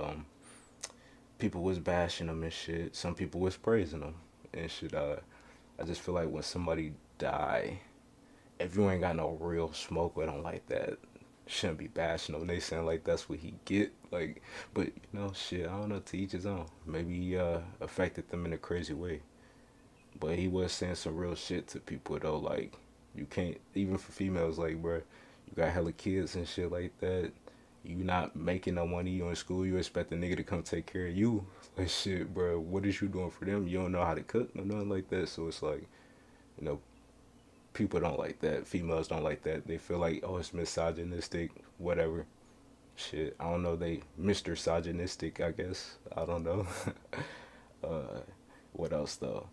people was bashing him and shit. Some people was praising him and shit. I just feel like when somebody die, if you ain't got no real smoke with them like that, shouldn't be bashing them. They saying like that's what he get. Like, but you know, shit. I don't know. To each his own. Maybe he affected them in a crazy way. But he was saying some real shit to people though. Like, you can't, even for females, like, bro, you got hella kids and shit like that. You not making no money. You in school. You expect a nigga to come take care of you. Like, shit, bro. What is you doing for them? You don't know how to cook or nothing like that. So it's like, you know, people don't like that. Females don't like that. They feel like, oh, it's misogynistic, whatever. Shit, I don't know. They Mr. Misogynistic, I guess. I don't know. uh, what else though?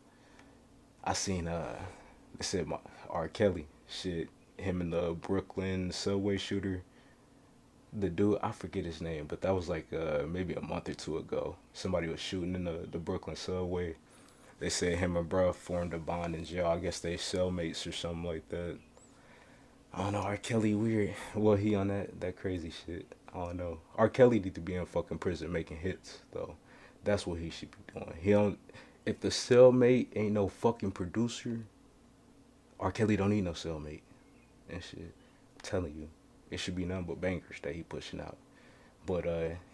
I seen they said my R. Kelly shit, him and the Brooklyn subway shooter. The dude, I forget his name, but that was like maybe a month or two ago. Somebody was shooting in the Brooklyn subway. They said him and bruh formed a bond in jail. I guess they cellmates or something like that. I don't know. R. Kelly weird. Well, he on that crazy shit. I don't know. R. Kelly need to be in fucking prison making hits though. That's what he should be doing. He don't. If the cellmate ain't no fucking producer, R. Kelly don't need no cellmate and shit. I'm telling you, it should be nothing but bangers that he pushing out. But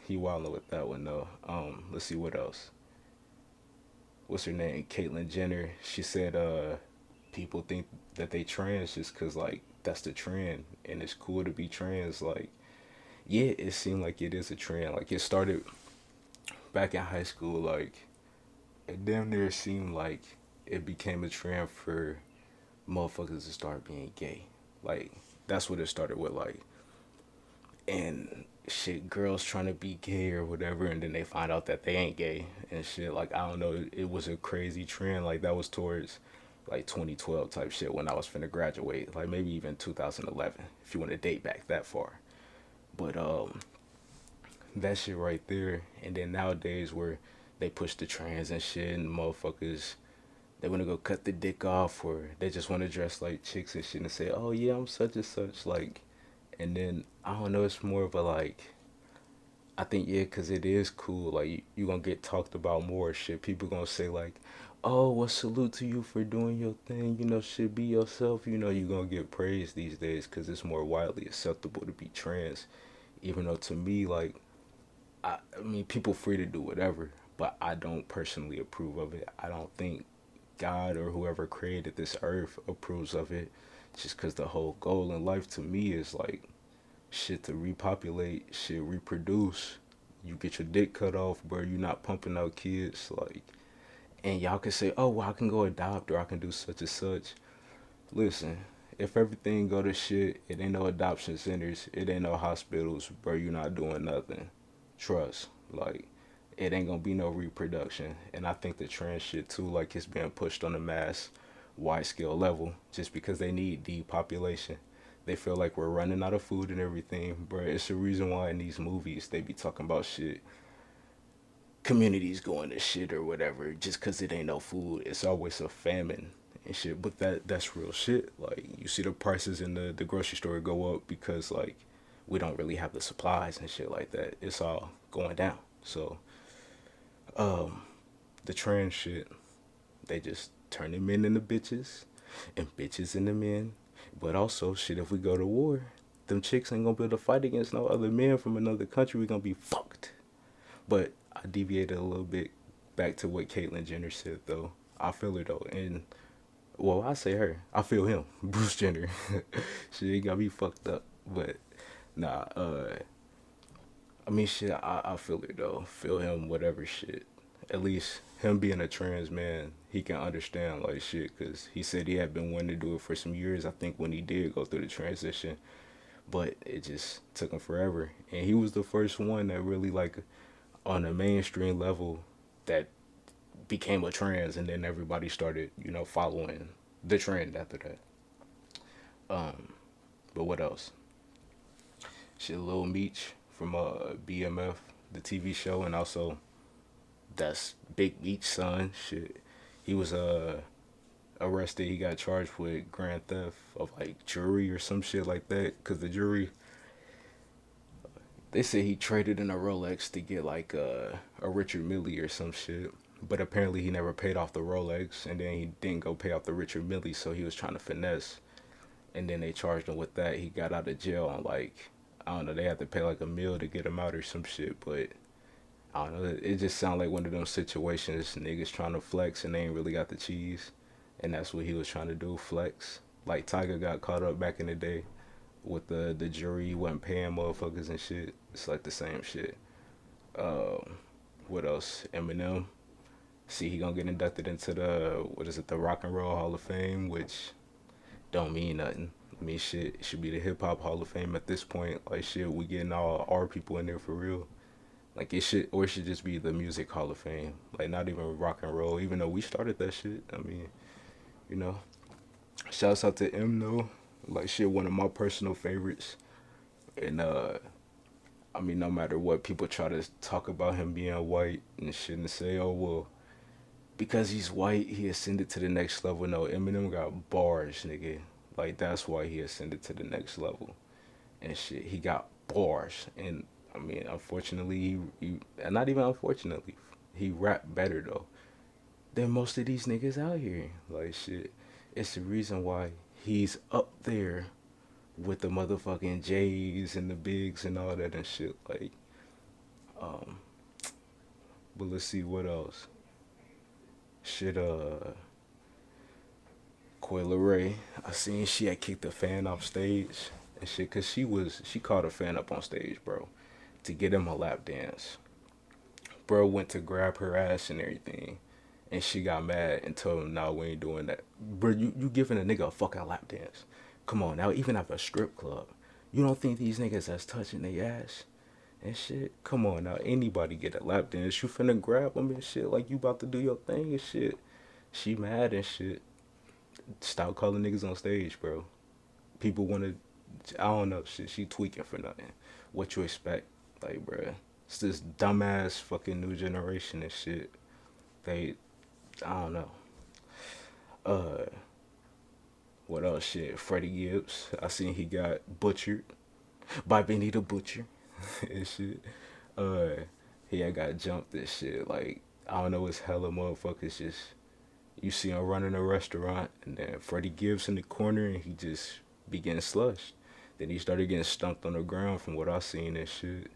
he wildin' with that one though. Let's see what else. What's her name? Caitlyn Jenner. She said people think that they trans just cause like that's the trend and it's cool to be trans. Like, yeah, it seemed like it is a trend. Like, it started back in high school. Like, it damn near seemed like it became a trend for motherfuckers to start being gay. Like, that's what it started with. Like, and shit, girls trying to be gay or whatever, and then they find out that they ain't gay and shit. Like, I don't know, it was a crazy trend. Like, that was towards like 2012 type shit when I was finna graduate. Like, maybe even 2011 if you want to date back that far. But that shit right there. And then nowadays where they push the trans and shit, and motherfuckers, they want to go cut the dick off, or they just want to dress like chicks and shit and say, oh yeah, I'm such and such. Like, and then I don't know, it's more of a like, I think, yeah, because it is cool. Like, you gonna get talked about more shit. People gonna say like, oh, well, salute to you for doing your thing, you know, shit, be yourself. You know, you gonna get praised these days because it's more widely acceptable to be trans. Even though to me, like, I mean, people free to do whatever, but I don't personally approve of it. I don't think God or whoever created this earth approves of it. Just because the whole goal in life to me is like shit to repopulate, shit reproduce. You get your dick cut off, bro. You not pumping out kids, like, and y'all can say, oh, well, I can go adopt or I can do such and such. Listen, if everything go to shit, it ain't no adoption centers, it ain't no hospitals, bro. You not doing nothing. Trust, like, it ain't gonna be no reproduction. And I think the trans shit too, like, it's being pushed on a mass, wide scale level, just because they need depopulation. They feel like we're running out of food and everything, bro. It's the reason why in these movies they be talking about shit, communities going to shit or whatever, just because it ain't no food. It's always a famine and shit. But that's real shit. Like, you see the prices in the grocery store go up because, like, we don't really have the supplies and shit like that. It's all going down. So the trans shit, they just turn the men into bitches and bitches into men. But also, shit, if we go to war, them chicks ain't gonna be able to fight against no other men from another country. We gonna be fucked. But I deviated a little bit back to what Caitlyn Jenner said, though. I feel her, though. And, well, I say her. I feel him. Bruce Jenner. She got me fucked up. But, nah, I mean, shit, I feel it, though. Feel him, whatever shit. At least him being a trans man, he can understand, like, shit, because he said he had been wanting to do it for some years, I think, when he did go through the transition. But it just took him forever. And he was the first one that really, like, on a mainstream level, that became a trans, and then everybody started, following the trend after that. But what else? Shit, Lil Meech from BMF, the TV show, and also that's Big Meech's son. Shit, he was arrested. He got charged with grand theft of like jewelry or some shit like that. Cause the jury, they say he traded in a Rolex to get like a Richard Mille or some shit. But apparently he never paid off the Rolex, and then he didn't go pay off the Richard Mille, so he was trying to finesse. And then they charged him with that. He got out of jail on like, I don't know, they had to pay like a mil to get him out or some shit. But I don't know, it just sounded like one of them situations, niggas trying to flex and they ain't really got the cheese. And that's what he was trying to do, flex. Like Tiger got caught up back in the day with the jury, he wasn't paying motherfuckers and shit. It's like the same shit. What else? Eminem. See, he gonna get inducted into the Rock and Roll Hall of Fame, which don't mean nothing. I mean, shit, it should be the Hip Hop Hall of Fame at this point. Like, shit, we getting all our people in there for real. Like, it should just be the Music Hall of Fame. Like, not even rock and roll, even though we started that shit. I mean, you know. Shouts out to M, though. Like, shit, one of my personal favorites. And, I mean, no matter what, people try to talk about him being white and shit and say, oh, well, because he's white, he ascended to the next level. No, Eminem got bars, nigga. Like, that's why he ascended to the next level. And shit, he got bars. And, I mean, unfortunately, he and not even unfortunately, he rapped better, though, than most of these niggas out here. Like, shit, it's the reason why he's up there with the motherfucking J's and the Bigs and all that and shit. Like, but let's see what else. Shit, Coyle Ray, I seen she had kicked a fan off stage and shit, cause she called a fan up on stage, bro, to get him a lap dance. Bro went to grab her ass and everything, and she got mad and told him, "No, we ain't doing that." Bro, you giving a nigga a fucking lap dance? Come on now, even at a strip club, you don't think these niggas that's touching their ass and shit? Come on now, anybody get a lap dance? You finna grab them and shit like you about to do your thing and shit. She mad and shit. Stop calling niggas on stage, bro. People wanna, I don't know, shit. She tweaking for nothing. What you expect, like, bro? It's this dumbass fucking new generation and shit. They, I don't know. Uh, what else? Shit, Freddie Gibbs. I seen he got butchered by Benny the Butcher and shit. Uh, he had got jumped and shit. Like, I don't know, it's hella motherfuckers just, you see him running a restaurant, and then Freddie Gibbs in the corner, and he just be getting slushed. Then he started getting stumped on the ground from what I seen and shit.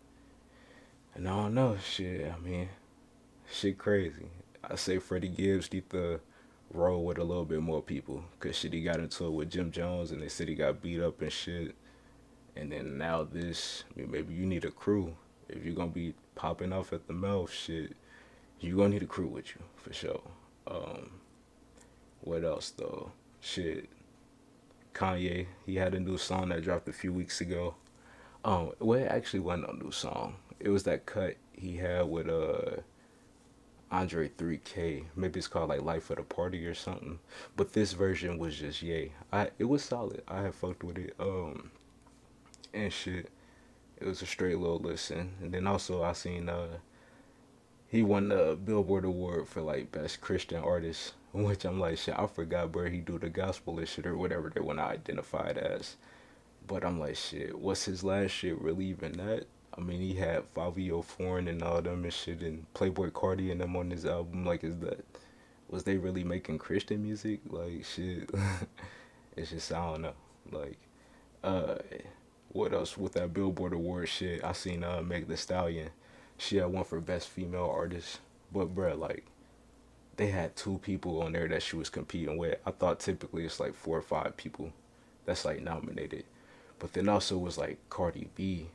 And I don't know, shit, I mean, shit crazy. I say Freddie Gibbs need to roll with a little bit more people, cause shit, he got into it with Jim Jones, and they said he got beat up and shit. And then now this, I mean, maybe you need a crew. If you're gonna be popping off at the mouth, shit, you gonna need a crew with you, for sure. What else, though? Shit. Kanye. He had a new song that dropped a few weeks ago. Well, it actually wasn't a new song. It was that cut he had with Andre 3K. Maybe it's called like Life of the Party or something. But this version was just yay. It was solid. I had fucked with it. And shit. It was a straight little listen. And then also I seen he won the Billboard Award for like best Christian artist, which I'm like shit. I forgot where he do the gospel and shit or whatever they want to identify it as. But I'm like shit. What's his last shit really even that? I mean, he had Fabio Foreign and all them and shit, and Playboy Cardi and them on his album. Like, is that was they really making Christian music? Like shit. It's just I don't know. Like, uh, what else with that Billboard Award shit? I seen Meg The Stallion. She had one for best female artist. But bruh, like they had two people on there that she was competing with. I thought typically it's like 4 or 5 people that's like nominated. But then also was like Cardi B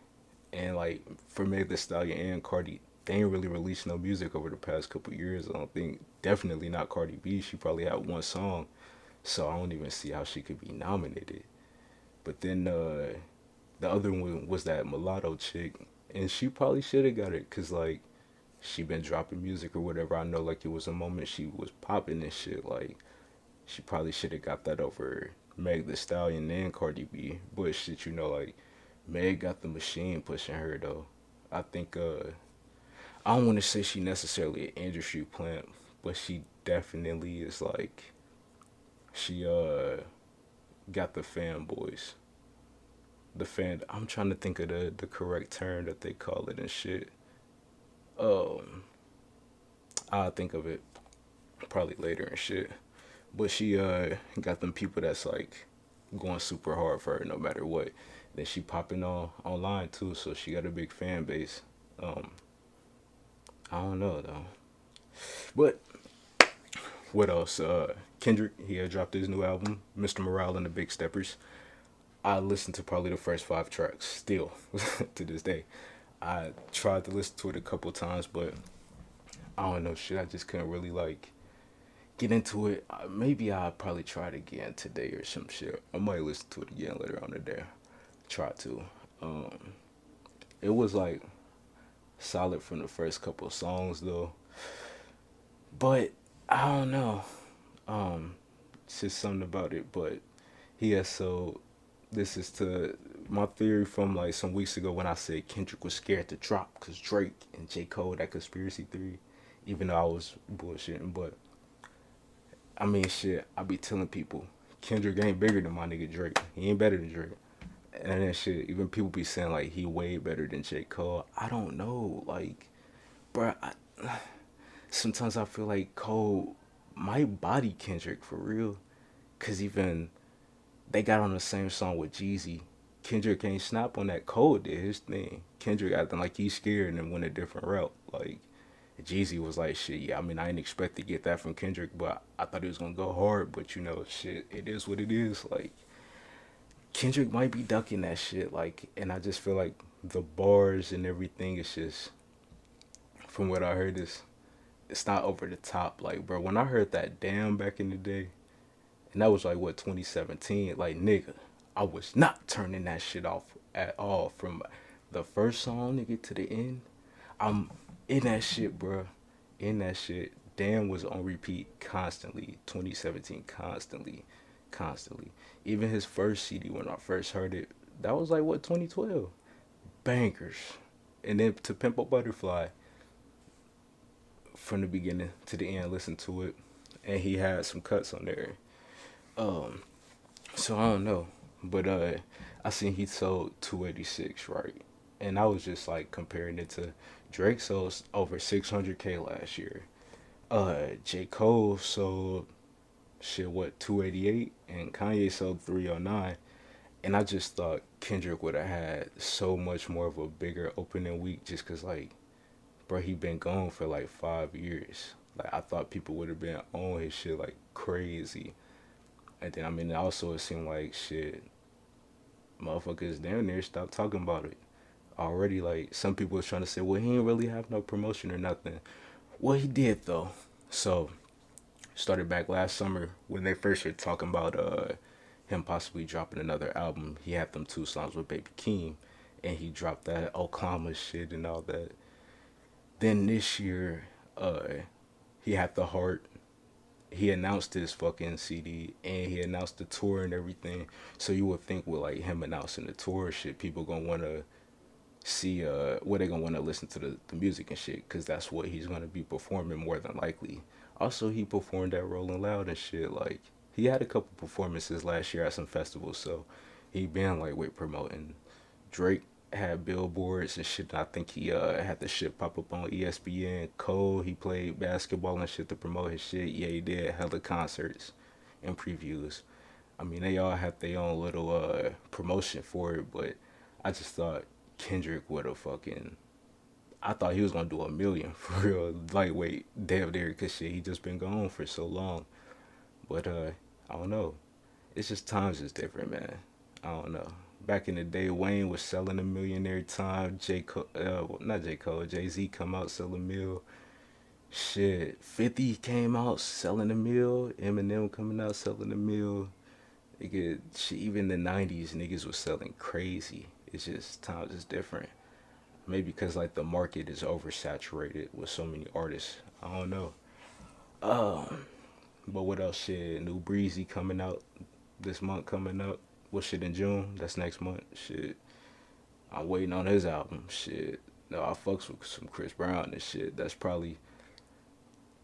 and like for Meg The Stallion and Cardi, they ain't really released no music over the past couple years. I don't think definitely not Cardi B. She probably had one song. So I don't even see how she could be nominated. But then the other one was that mulatto chick, and she probably should have got it, cause like she been dropping music or whatever. I know like it was a moment she was popping and shit. Like she probably should have got that over Meg The Stallion and Cardi B. But shit, you know, like Meg got the machine pushing her though. I think I don't want to say she necessarily an industry plant, but she definitely is like she got the fanboys. The fan. I'm trying to think of the correct term that they call it and shit. Um, I'll think of it probably later and shit. But she got them people that's like going super hard for her no matter what. Then she popping on online too, so she got a big fan base. Um, I don't know though. But what else? Kendrick, he had dropped his new album, Mr. Morale and the Big Steppers. I listened to probably the first 5 tracks still to this day. I tried to listen to it a couple times, but I don't know shit. I just couldn't really like get into it. Maybe I'll probably try it again today or some shit. I might listen to it again later on today. Try to. Um, it was like solid from the first couple of songs though, but I don't know. It's just something about it. But he has so. This is to my theory from like some weeks ago when I said Kendrick was scared to drop because Drake and J. Cole, that conspiracy theory, even though I was bullshitting. But I mean, shit, I be telling people Kendrick ain't bigger than my nigga Drake. He ain't better than Drake. And then shit, even people be saying like he way better than J. Cole. I don't know. Like, bruh, sometimes I feel like Cole might body Kendrick for real. Cause even they got on the same song with Jeezy. Kendrick ain't snap on that. Cole did his thing. Kendrick acting like he's scared and went a different route. Like Jeezy was like, shit, yeah, I mean, I didn't expect to get that from Kendrick, but I thought it was gonna go hard. But you know, shit, it is what it is. Like Kendrick might be ducking that shit. Like, and I just feel like the bars and everything is just, from what I heard, is it's not over the top. Like, bro, when I heard that damn back in the day, and that was like what 2017. Like nigga, I was not turning that shit off at all from the first song nigga to the end. I'm in that shit, bro. In that shit. Damn was on repeat constantly. 2017 constantly, constantly. Even his first CD when I first heard it, that was like what 2012. Bangers. And then to Pimp a Butterfly, from the beginning to the end, listen to it, and he had some cuts on there. Um, so I don't know, but I seen he sold 286, right? And I was just like comparing it to Drake sold over 600K last year. J. Cole sold shit what 288, and Kanye sold 309. And I just thought Kendrick would have had so much more of a bigger opening week just cause like, bro, he been gone for like 5 years. Like I thought people would have been on his shit like crazy. And then I mean also it seemed like shit motherfuckers down there stopped talking about it. Already like some people was trying to say, well he ain't really have no promotion or nothing. Well he did though. So started back last summer when they first were talking about him possibly dropping another album. He had them 2 songs with Baby Keem, and he dropped that Oklahoma shit and all that. Then this year, he had the heart. He announced his fucking CD and he announced the tour and everything. So you would think with like him announcing the tour shit, people gonna wanna see what they gonna wanna listen to the music and shit, cause that's what he's gonna be performing more than likely. Also, he performed at Rolling Loud and shit. Like he had a couple performances last year at some festivals, so he been like with promoting. Drake had billboards and shit. I think he had the shit pop up on ESPN. Cole, he played basketball and shit to promote his shit. Yeah, he did hella concerts and previews. I mean, they all have their own little promotion for it, but I just thought Kendrick would have fucking. I thought he was gonna do a million for real, lightweight, damn near, cause shit, he just been gone for so long. But I don't know. It's just times is different, man. I don't know. Back in the day, Wayne was selling a million every time. Not J Cole, Jay Z come out selling a mill. Shit, 50 came out selling a mill. Eminem coming out selling a mill. Nigga, shit, even in the 90s, niggas was selling crazy. It's just times is different. Maybe because like the market is oversaturated with so many artists. I don't know. But what else? Shit, new Breezy coming out this month coming up. What shit in June? That's next month. Shit, I'm waiting on his album. Shit, no, I fucks with some Chris Brown and shit. That's probably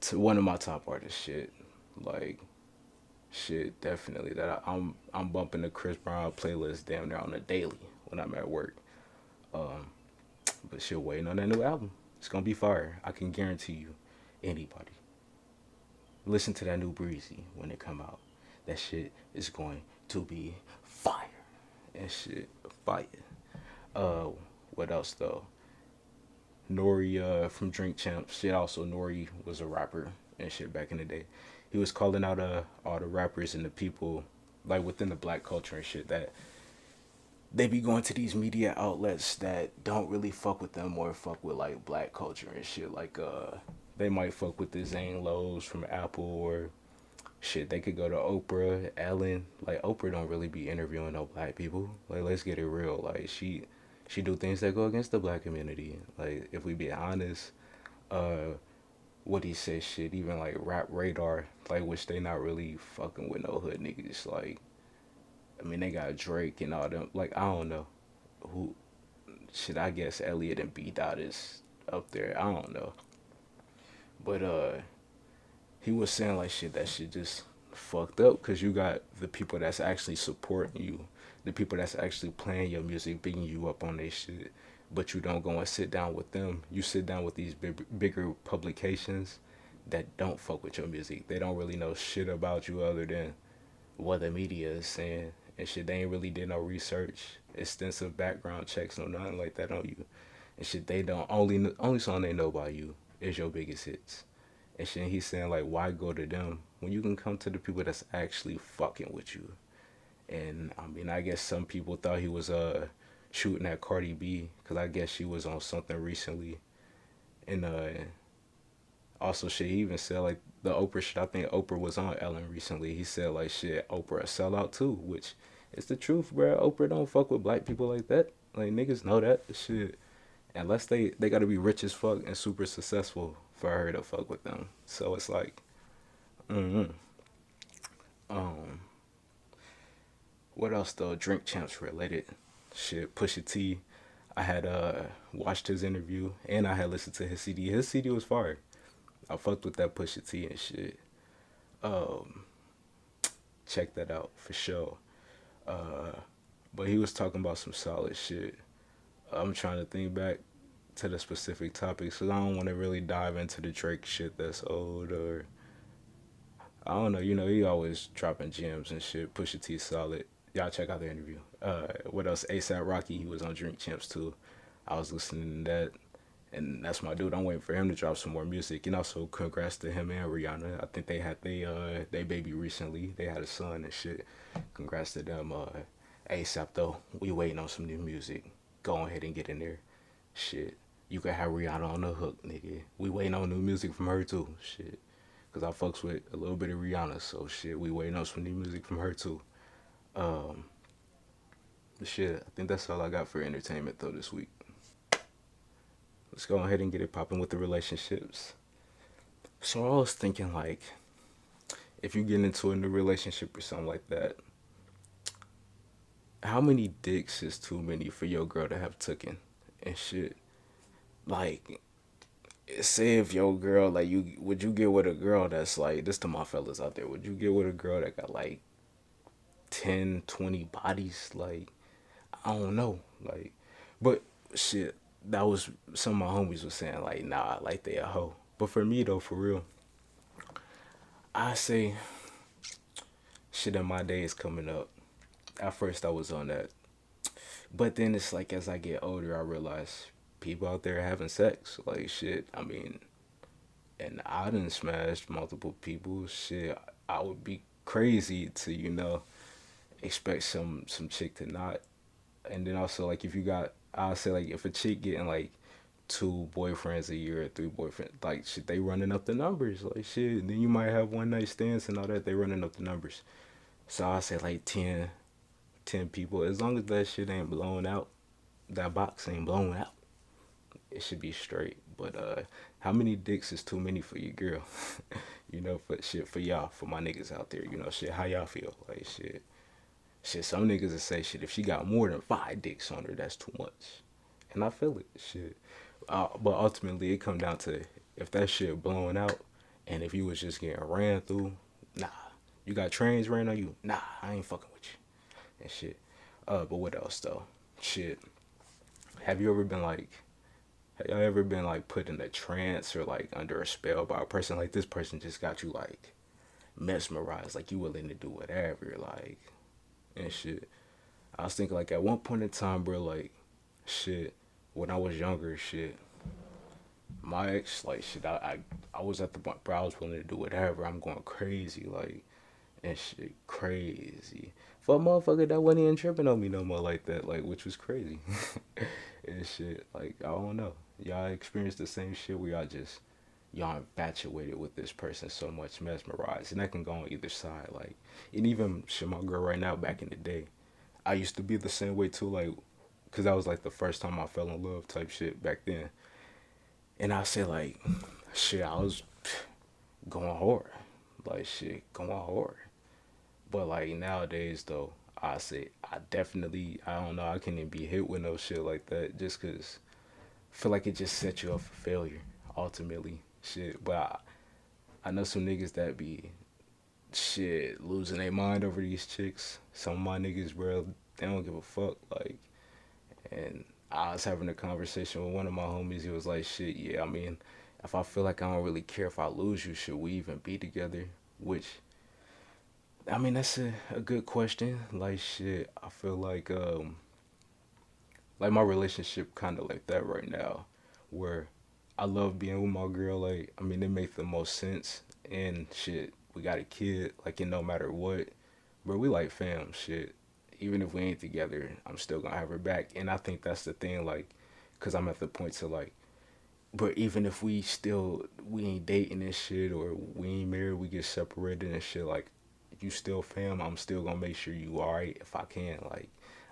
to one of my top artists. Shit, like shit, definitely that I'm bumping the Chris Brown playlist damn near on a daily when I'm at work. But shit, waiting on that new album. It's gonna be fire. I can guarantee you. Anybody listen to that new Breezy when it come out. That shit is going to be fire. And shit, fire. Uh, what else though? Nori from Drink Champs. Shit, also Nori was a rapper and shit back in the day. He was calling out all the rappers and the people like within the black culture and shit that they be going to these media outlets that don't really fuck with them or fuck with like black culture and shit. Like they might fuck with the Zane Lowe's from Apple or shit. They could go to Oprah, Ellen. Like Oprah don't really be interviewing no black people. Like let's get it real. Like she do things that go against the black community. Like if we be honest, what he said shit, even like Rap Radar, like which they not really fucking with no hood niggas. Like I mean they got Drake and all them. Like I don't know who shit. I guess Elliot and B Dot is up there. I don't know, but he was saying like shit that shit just fucked up because you got the people that's actually supporting you, the people that's actually playing your music, bigging you up on their shit, but you don't go and sit down with them. You sit down with these bigger publications that don't fuck with your music. They don't really know shit about you other than what the media is saying and shit. They ain't really did no research, extensive background checks, or nothing like that on you and shit. They don't only song they know about you is your biggest hits and shit. And he's saying like, why go to them when you can come to the people that's actually fucking with you? And I mean, I guess some people thought he was shooting at Cardi B because I guess she was on something recently, and also shit. He even said like the Oprah shit. I think Oprah was on Ellen recently. He said like shit, Oprah a sellout too, which is the truth, bro. Oprah don't fuck with black people like that. Like niggas know that shit. Unless they gotta be rich as fuck and super successful for her to fuck with them. So it's like, what else though? Drink Champs related shit. Pusha T. I had watched his interview and I had listened to his CD. His CD was fire. I fucked with that Pusha T and shit. Check that out for sure. But he was talking about some solid shit. I'm trying to think back to the specific topics because I don't want to really dive into the Drake shit that's old or I don't know. You know, he always dropping gems and shit. Pusha T solid. Y'all check out the interview. What else? ASAP Rocky, he was on Drink Champs too. I was listening to that. And that's my dude. I'm waiting for him to drop some more music. And also, congrats to him and Rihanna. I think they had they baby recently. They had a son and shit. Congrats to them. ASAP though, we waiting on some new music. Go ahead and get in there. Shit, you can have Rihanna on the hook, nigga. We waiting on new music from her too. Shit, cause I fucks with a little bit of Rihanna. So shit, we waiting on some new music from her too. Um, shit, I think that's all I got for entertainment though this week. Let's go ahead and get it popping with the relationships. So I was thinking like, if you get into a new relationship or something like that, how many dicks is too many for your girl to have taken and shit? Like, say if your girl like you, would you get with a girl that's like this to my fellas out there? Would you get with a girl that got like 10, 20 bodies? Like, I don't know. Like, but shit, that was some of my homies was saying like, nah, like they a hoe. But for me though, for real, I say shit in my day is coming up. At first I was on that. But then it's like as I get older I realize people out there having sex. Like shit, I mean, and I done smashed multiple people. Shit, I would be crazy to, expect some chick to not. And then also like if you got, I'll say like if a chick getting like two boyfriends a year or three boyfriends, like shit, they running up the numbers. Like shit, and then you might have one night stands and all that. They running up the numbers. So I say like 10 people. As long as that shit ain't blown out, that box ain't blown out, it should be straight. But how many dicks is too many for your girl? For shit for y'all, for my niggas out there. Shit. How y'all feel? Like shit. Some niggas will say shit. If she got more than 5 dicks on her, that's too much, and I feel it. Shit. But ultimately, it come down to if that shit blowing out, and if you was just getting ran through, nah. You got trains ran on you, nah. I ain't fucking with you, and shit. But what else though? Shit. Have you ever been like? Have y'all ever been like put in a trance or like under a spell by a person? Like this person just got you like mesmerized, like you willing to do whatever, like and shit. I was thinking like at one point in time, bro, like shit. When I was younger, shit. My ex, like shit. I was at the point, bro. I was willing to do whatever. I'm going crazy, like and shit, crazy. For a motherfucker that wasn't even tripping on me no more like that, like which was crazy. And shit, like I don't know. Y'all experienced the same shit where y'all infatuated with this person so much, mesmerized, and that can go on either side. Like, and even shit, my girl right now, back in the day, I used to be the same way too. Like, cause that was like the first time I fell in love type shit back then. And I say like, shit, I was going hard, like shit, going hard. But like nowadays though, I say I don't know, I can't even be hit with no shit like that just cause I feel like it just set you up for failure ultimately. Shit, but I know some niggas that be shit losing their mind over these chicks. Some of my niggas, bro, they don't give a fuck. Like, and I was having a conversation with one of my homies. He was like, shit, yeah, I mean, if I feel like I don't really care if I lose you, should we even be together? Which I mean, that's a good question. Like shit, I feel like my relationship kind of like that right now, where I love being with my girl. Like I mean, it makes the most sense. And shit, we got a kid. Like and no matter what, bro, we like fam. Shit, even if we ain't together, I'm still gonna have her back. And I think that's the thing. Like, cause I'm at the point to like, but even if we ain't dating and shit, or we ain't married, we get separated and shit. Like you still fam, I'm still gonna make sure you alright if I can. Like,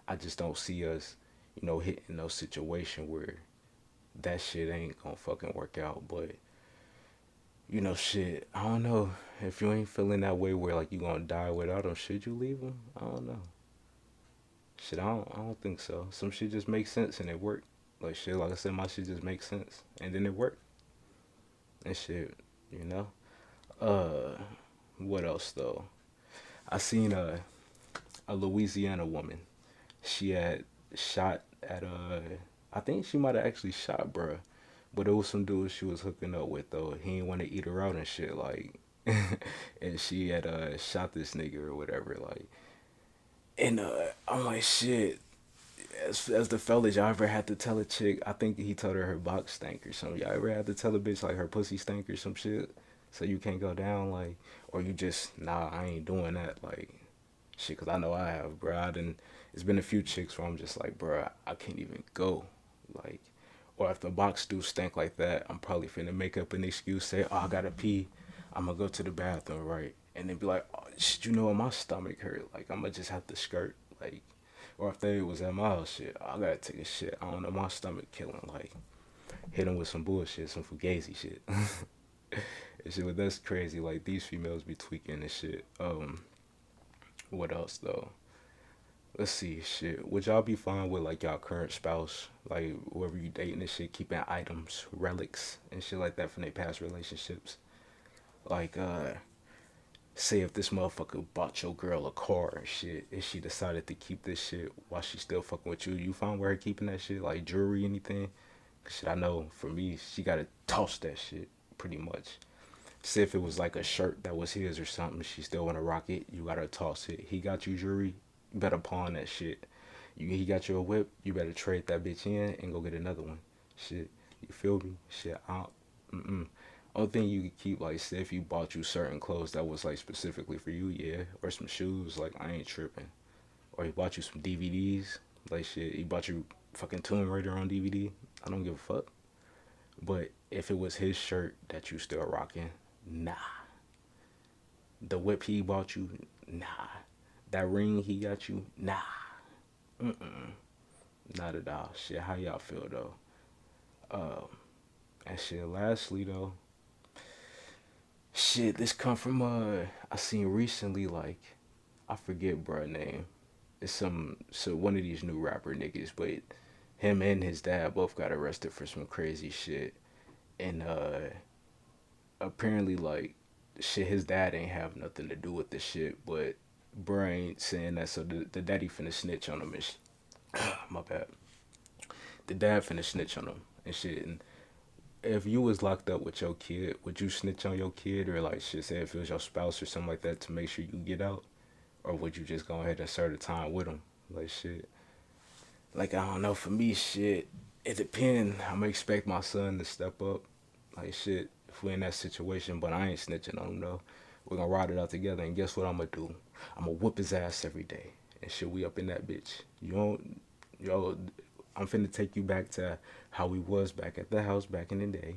I just don't see us, hitting no situation where that shit ain't gonna fucking work out. But shit, I don't know if you ain't feeling that way where like you gonna die without them. Should you leave them? I don't know. Shit, I don't think so. Some shit just makes sense and it worked. Like shit, like I said, my shit just makes sense and then it worked and shit. You know. Uh, what else though? I seen a Louisiana woman. She had shot at I think she might have actually shot bruh. But it was some dude she was hooking up with though. He didn't want to eat her out and shit like and she had shot this nigga or whatever like and I'm like shit as the fellas y'all ever had to tell a chick I think he told her box stank or something. Y'all ever had to tell a bitch like her pussy stank or some shit so you can't go down like or you just nah I ain't doing that like shit, cause I know I have, bro. It's been a few chicks where I'm just like, bro, I can't even go, like, or if the box do stink like that, I'm probably finna make up an excuse, say, oh, I gotta pee, I'm gonna go to the bathroom, right, and then be like, oh shit, you know, my stomach hurt. Like, I'ma just have to skirt. Like, or if they was at my house, shit, I gotta take a shit. I don't know, my stomach killing. Like, hit him with some bullshit, some fugazi shit. And shit, but that's crazy. Like, these females be tweaking and shit. What else though? Let's see, shit. Would y'all be fine with like y'all current spouse, like whoever you dating and shit, keeping items, relics, and shit like that from their past relationships? Like, say if this motherfucker bought your girl a car and shit, and she decided to keep this shit while she still fucking with you, you fine with her keeping that shit, like jewelry, anything? 'Cause shit, I know for me, she gotta toss that shit pretty much. Say if it was like a shirt that was his or something, she still wanna rock it, you gotta toss it. He got you jewelry, you better pawn that shit. He got you a whip, you better trade that bitch in and go get another one. Shit, you feel me? Shit, I don't, only thing you could keep, like, say if you bought you certain clothes that was like specifically for you, yeah, or some shoes, like I ain't tripping. Or he bought you some DVDs, like shit, he bought you fucking Tomb Raider on DVD. I don't give a fuck. But if it was his shirt that you still rocking, nah. The whip he bought you, nah. That ring he got you, nah. Not at all. Shit, how y'all feel though? And shit, lastly though, shit, this come from I seen recently, like, I forget bruh name. It's so one of these new rapper niggas, but him and his dad both got arrested for some crazy shit. And apparently, like, shit, his dad ain't have nothing to do with the shit, but bruh ain't saying that, so the daddy finna snitch on him and my bad. The dad finna snitch on him and shit. And if you was locked up with your kid, would you snitch on your kid, or like shit, say if it was your spouse or something like that, to make sure you get out? Or would you just go ahead and serve the time with him? Like shit. Like, I don't know, for me, shit, it depends. I'ma expect my son to step up. Like shit, if we're in that situation, but I ain't snitching on him though. We're gonna ride it out together, and guess what I'm gonna do? I'm gonna whoop his ass every day. And shit, we up in that bitch. You don't, yo, I'm finna take you back to how we was back at the house back in the day.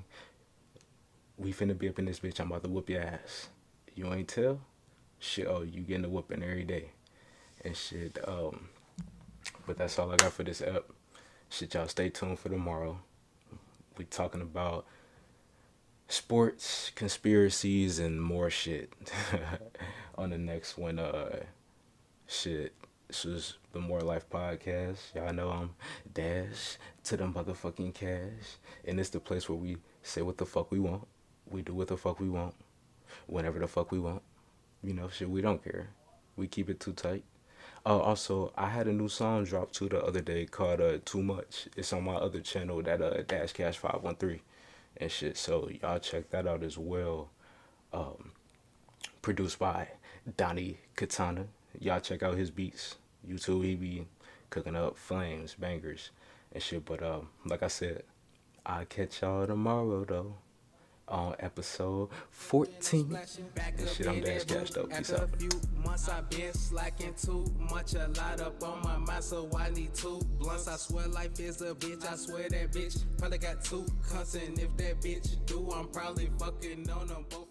We finna be up in this bitch. I'm about to whoop your ass. You ain't tell? Shit, oh, you getting a whooping every day. And shit, but that's all I got for this app. Shit, y'all stay tuned for tomorrow. We talking about sports, conspiracies, and more shit on the next one. Shit, this is the More Life Podcast. Y'all know I'm Dash to the motherfucking cash. And it's the place where we say what the fuck we want. We do what the fuck we want. Whenever the fuck we want. You know, shit, we don't care. We keep it too tight. Also, I had a new song drop too the other day called Too Much. It's on my other channel, that Dash Cash 513 and shit. So y'all check that out as well. Produced by Donnie Katana. Y'all check out his beats. YouTube, he be cooking up flames, bangers, and shit. But like I said, I'll catch y'all tomorrow though on episode 14. And shit, I'm Dash Cash though. Peace out. Months I've been slacking too much, a lot up on my mind, so I need two blunts. I swear life is a bitch, I swear that bitch probably got two cunts, and if that bitch do, I'm probably fucking on them both.